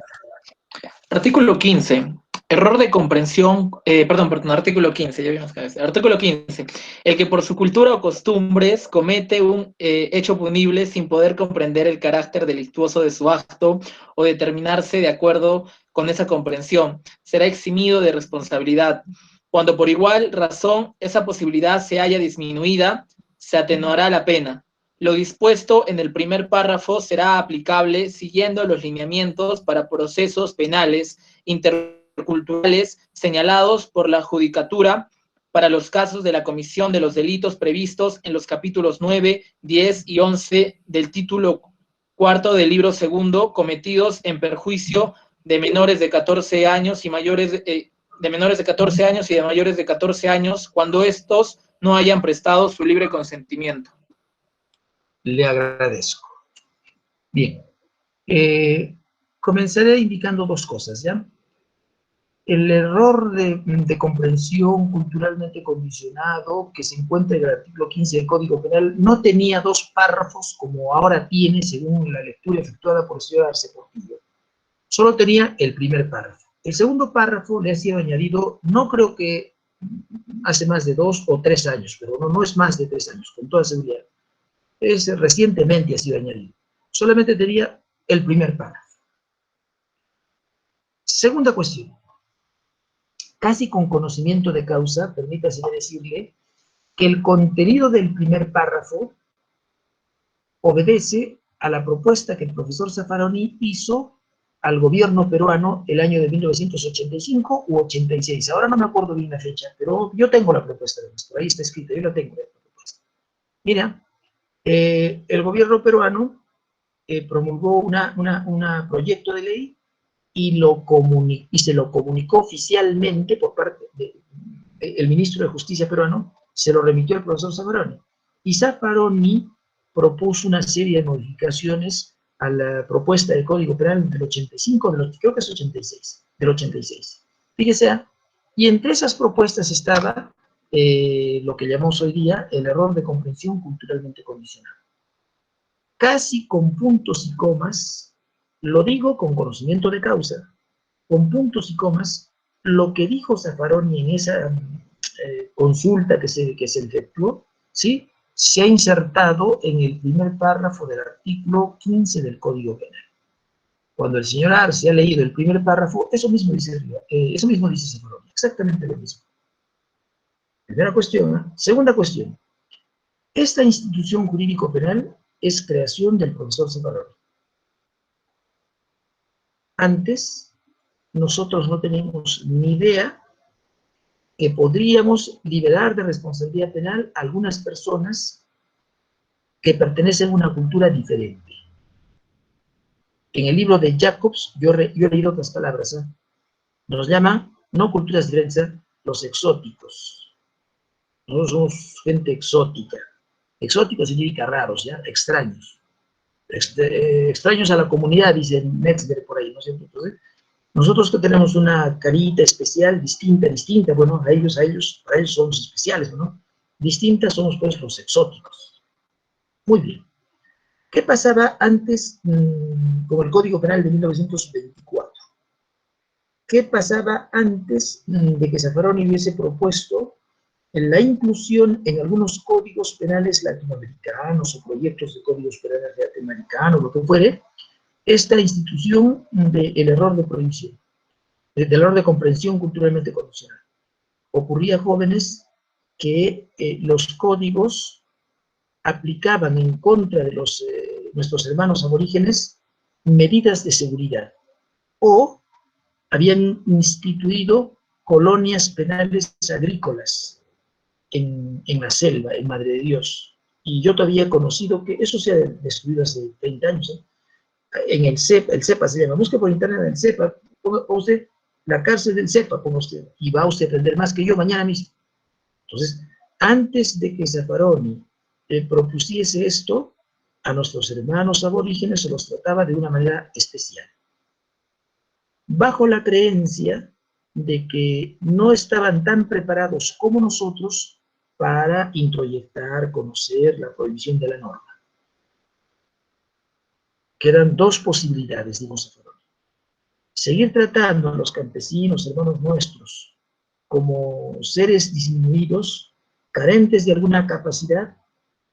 Speaker 6: Artículo 15. Error de comprensión, perdón, artículo 15, ya vimos que es. Artículo 15. El que por su cultura o costumbres comete un hecho punible sin poder comprender el carácter delictuoso de su acto o determinarse de acuerdo con esa comprensión, será eximido de responsabilidad. Cuando por igual razón esa posibilidad se haya disminuida, se atenuará la pena. Lo dispuesto en el primer párrafo será aplicable siguiendo los lineamientos para procesos penales interculturales señalados por la Judicatura para los casos de la comisión de los delitos previstos en los capítulos 9, 10 y 11 del título cuarto del libro segundo, cometidos en perjuicio de menores de 14 años y mayores de menores de 14 años y de mayores de 14 años cuando estos no hayan prestado su libre consentimiento.
Speaker 1: Le agradezco. Bien. Comenzaré indicando dos cosas, ¿ya? El error de comprensión culturalmente condicionado que se encuentra en el artículo 15 del Código Penal no tenía dos párrafos como ahora tiene según la lectura efectuada por el señor Arce Portillo. Solo tenía el primer párrafo. El segundo párrafo le ha sido añadido, no creo que hace más de 2 o 3 años, pero no es más de 3 años, con toda seguridad. Recientemente ha sido añadido. Solamente tenía el primer párrafo. Segunda cuestión. Casi con conocimiento de causa, permítaseme decirle que el contenido del primer párrafo obedece a la propuesta que el profesor Zaffaroni hizo al gobierno peruano el año de 1985 u 86. Ahora no me acuerdo bien la fecha, pero yo tengo la propuesta de nuestro, ahí está escrita, yo la tengo la propuesta. Mira, el gobierno peruano promulgó un proyecto de ley y se lo comunicó oficialmente por parte del ministro de Justicia peruano, se lo remitió al profesor Zaffaroni. Y Zaffaroni propuso una serie de modificaciones a la propuesta del Código Penal del 85, creo que es 86, del 86. Fíjese, y entre esas propuestas estaba lo que llamamos hoy día el error de comprensión culturalmente condicionado. Casi con puntos y comas, lo digo con conocimiento de causa, con puntos y comas, lo que dijo Zaffaroni en esa consulta que se efectuó, ¿sí?, se ha insertado en el primer párrafo del artículo 15 del Código Penal. Cuando el señor Arce ha leído el primer párrafo, eso mismo dice Zaffaroni, exactamente lo mismo. Primera cuestión, ¿eh? Segunda cuestión. Esta institución jurídico-penal es creación del profesor Zaffaroni. Antes, nosotros no teníamos ni idea que podríamos liberar de responsabilidad penal a algunas personas que pertenecen a una cultura diferente. En el libro de Jacobs, yo he leído otras palabras, ¿eh? Nos llaman, no culturas diferentes, los exóticos. Nosotros somos gente exótica. Exóticos significa raros, ¿ya? Extraños. Extraños a la comunidad, dice Metzger por ahí, ¿no es cierto? Entonces, nosotros que tenemos una carita especial, distinta, bueno, a ellos somos especiales, ¿no? Distintas somos pues los exóticos. Muy bien. ¿Qué pasaba antes con el Código Penal de 1924? ¿Qué pasaba antes de que Zaffaroni hubiese propuesto la inclusión en algunos códigos penales latinoamericanos o proyectos de códigos penales latinoamericanos, lo que fuere, esta institución del error de prohibición, del error de comprensión culturalmente condicional? Ocurría, jóvenes, que los códigos aplicaban en contra de nuestros hermanos aborígenes medidas de seguridad, o habían instituido colonias penales agrícolas en la selva, en Madre de Dios. Y yo todavía he conocido que eso se ha destruido hace 30 años, ¿eh? En el CEPA se llama, busque por internet el CEPA, ponga usted la cárcel del CEPA, ponga usted, y va usted a aprender más que yo mañana mismo. Entonces, antes de que Zaffaroni propusiese esto, a nuestros hermanos aborígenes se los trataba de una manera especial, bajo la creencia de que no estaban tan preparados como nosotros para introyectar, conocer la prohibición de la norma. Que eran dos posibilidades, digo Zaffaroni. Seguir tratando a los campesinos, hermanos nuestros, como seres disminuidos, carentes de alguna capacidad,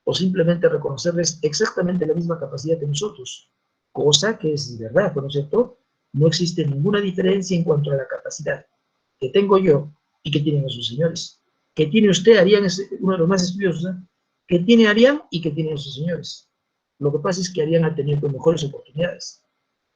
Speaker 1: o simplemente reconocerles exactamente la misma capacidad que nosotros, cosa que es verdad, ¿no es cierto? No existe ninguna diferencia en cuanto a la capacidad que tengo yo y que tienen esos señores. Que tiene usted, Arián es uno de los más estudiosos, ¿eh? Que tiene Arián y que tienen esos señores. Lo que pasa es que Arián ha tenido mejores oportunidades.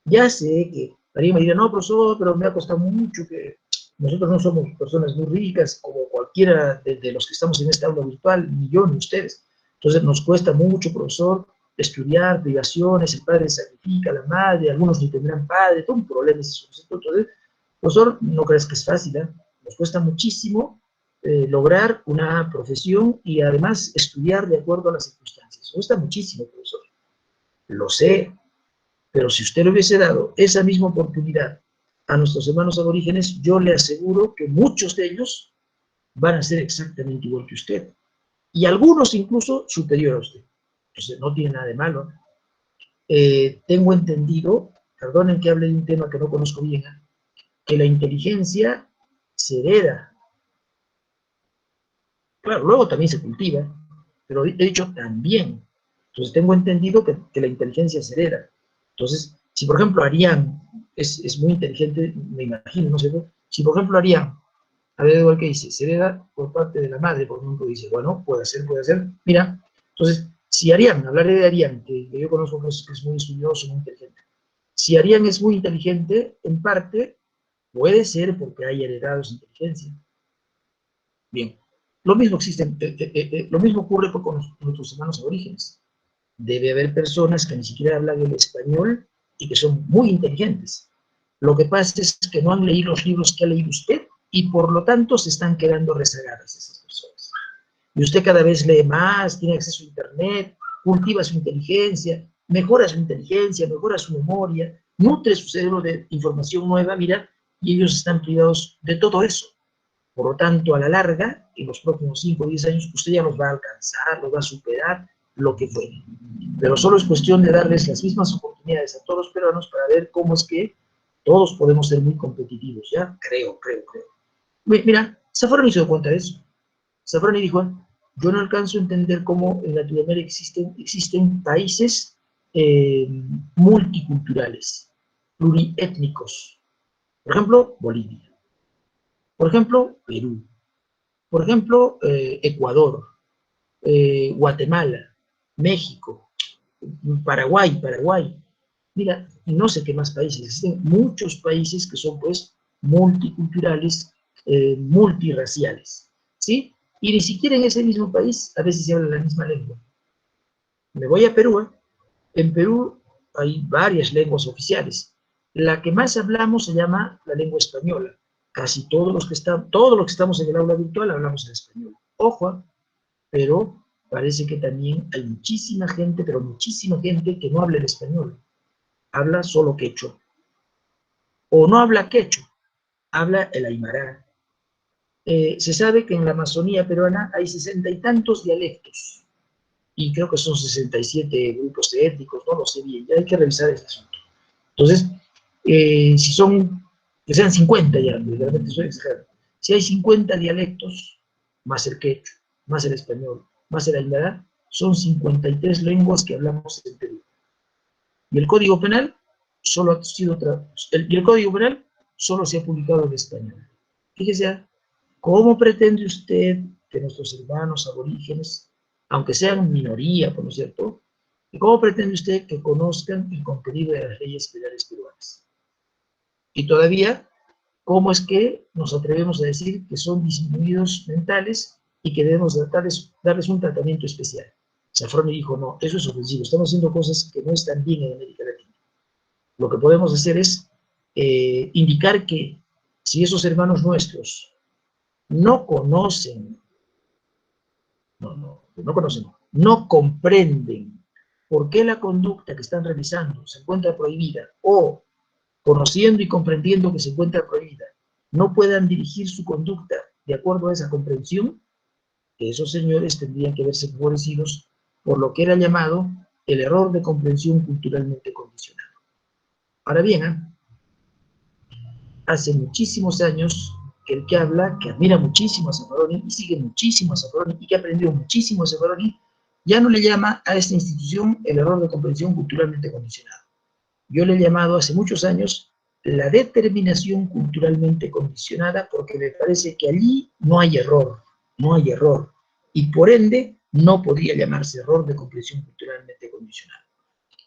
Speaker 1: Ya sé que Arián me dirá, no, profesor, pero me ha costado mucho, que nosotros no somos personas muy ricas, como cualquiera de los que estamos en esta aula virtual, ni yo ni ustedes. Entonces nos cuesta mucho, profesor, estudiar, privaciones, el padre sacrifica, la madre, algunos ni tendrán padre, todo un problema. Entonces, profesor, no crees que es fácil, ¿eh? Nos cuesta muchísimo lograr una profesión y además estudiar de acuerdo a las circunstancias. Nos cuesta muchísimo, profesor. Lo sé, pero si usted le hubiese dado esa misma oportunidad a nuestros hermanos aborígenes, yo le aseguro que muchos de ellos van a ser exactamente igual que usted. Y algunos incluso superior a usted. Entonces no tiene nada de malo. Tengo entendido, perdonen que hable de un tema que no conozco bien, que la inteligencia se hereda. Claro, luego también se cultiva, pero he dicho también. Entonces tengo entendido que la inteligencia se hereda. Entonces, si por ejemplo Arián es muy inteligente, me imagino, no sé, si por ejemplo Arián, a ver igual que dice, se hereda por parte de la madre, por ejemplo, dice, bueno, puede ser, mira, entonces, si Arián, hablaré de Arián, que yo conozco que es muy estudioso, muy inteligente, si Arián es muy inteligente, en parte, puede ser porque haya heredado esa inteligencia. Bien, lo mismo existe, lo mismo ocurre con nuestros hermanos aborígenes. Debe haber personas que ni siquiera hablan el español y que son muy inteligentes. Lo que pasa es que no han leído los libros que ha leído usted y por lo tanto se están quedando rezagadas esas personas. Y usted cada vez lee más, tiene acceso a internet, cultiva su inteligencia, mejora su memoria, nutre su cerebro de información nueva, mira, y ellos están privados de todo eso. Por lo tanto, a la larga, en los próximos 5 o 10 años, usted ya los va a alcanzar, los va a superar, lo que fuere. Pero solo es cuestión de darles las mismas oportunidades a todos los peruanos para ver cómo es que todos podemos ser muy competitivos, ¿ya? Creo. Mira, Zaffaroni se dio cuenta de eso. Zaffaroni dijo, yo no alcanzo a entender cómo en Latinoamérica existen países multiculturales. pluriétnicos. Por ejemplo, Bolivia. Por ejemplo, Perú. Por ejemplo, Ecuador, Guatemala, México, Paraguay. Mira, y no sé qué más países. Existen muchos países que son, pues, multiculturales, multirraciales, ¿sí? Y ni siquiera en ese mismo país a veces se habla la misma lengua. Me voy a Perú, ¿eh? En Perú hay varias lenguas oficiales. La que más hablamos se llama la lengua española. Casi todos los que estamos en el aula virtual hablamos en español. Ojo, pero parece que también hay muchísima gente, pero muchísima gente que no habla el español. Habla solo quechua. O no habla quechua, habla el aymara. Se sabe que en la Amazonía peruana hay 60 y tantos dialectos. Y creo que son 67 grupos étnicos, no lo sé bien, ya hay que revisar este asunto. Entonces, si son, que sean 50 ya, realmente estoy exagerando. Si hay 50 dialectos, más el quechua, más el español, más el aymara, son 53 lenguas que hablamos en Perú. Y el Código Penal solo ha sido el Código Penal solo se ha publicado en español. Fíjese, ¿cómo pretende usted que nuestros hermanos aborígenes, aunque sean minoría, por lo cierto, cómo pretende usted que conozcan el contenido de las leyes penales peruanas? Y todavía, ¿cómo es que nos atrevemos a decir que son disminuidos mentales y que debemos darles un tratamiento especial? Zafroni dijo, no, eso es ofensivo, estamos haciendo cosas que no están bien en América Latina. Lo que podemos hacer es indicar que si esos hermanos nuestros no conocen, no comprenden por qué la conducta que están realizando se encuentra prohibida, o conociendo y comprendiendo que se encuentra prohibida, no puedan dirigir su conducta de acuerdo a esa comprensión, que esos señores tendrían que verse favorecidos por lo que era llamado el error de comprensión culturalmente condicionado. Ahora bien, hace muchísimos años que el que habla, que admira muchísimo a Zaffaroni y sigue muchísimo a Zaffaroni y que aprendió muchísimo a Zaffaroni, ya no le llama a esta institución el error de comprensión culturalmente condicionado. Yo le he llamado hace muchos años la determinación culturalmente condicionada, porque me parece que allí no hay error, y por ende no podría llamarse error de comprensión culturalmente condicionada.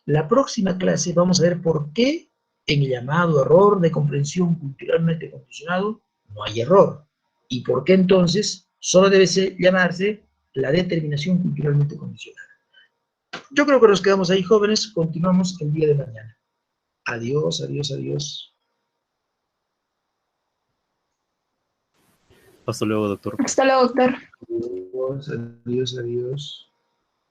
Speaker 1: La próxima clase vamos a ver por qué en el llamado error de comprensión culturalmente condicionado no hay error, y por qué entonces solo debe llamarse la determinación culturalmente condicionada. Yo creo que nos quedamos ahí, jóvenes, continuamos el día de mañana. Adiós, adiós, adiós.
Speaker 2: Hasta luego, doctor.
Speaker 4: Hasta luego, doctor.
Speaker 1: Adiós, adiós, adiós.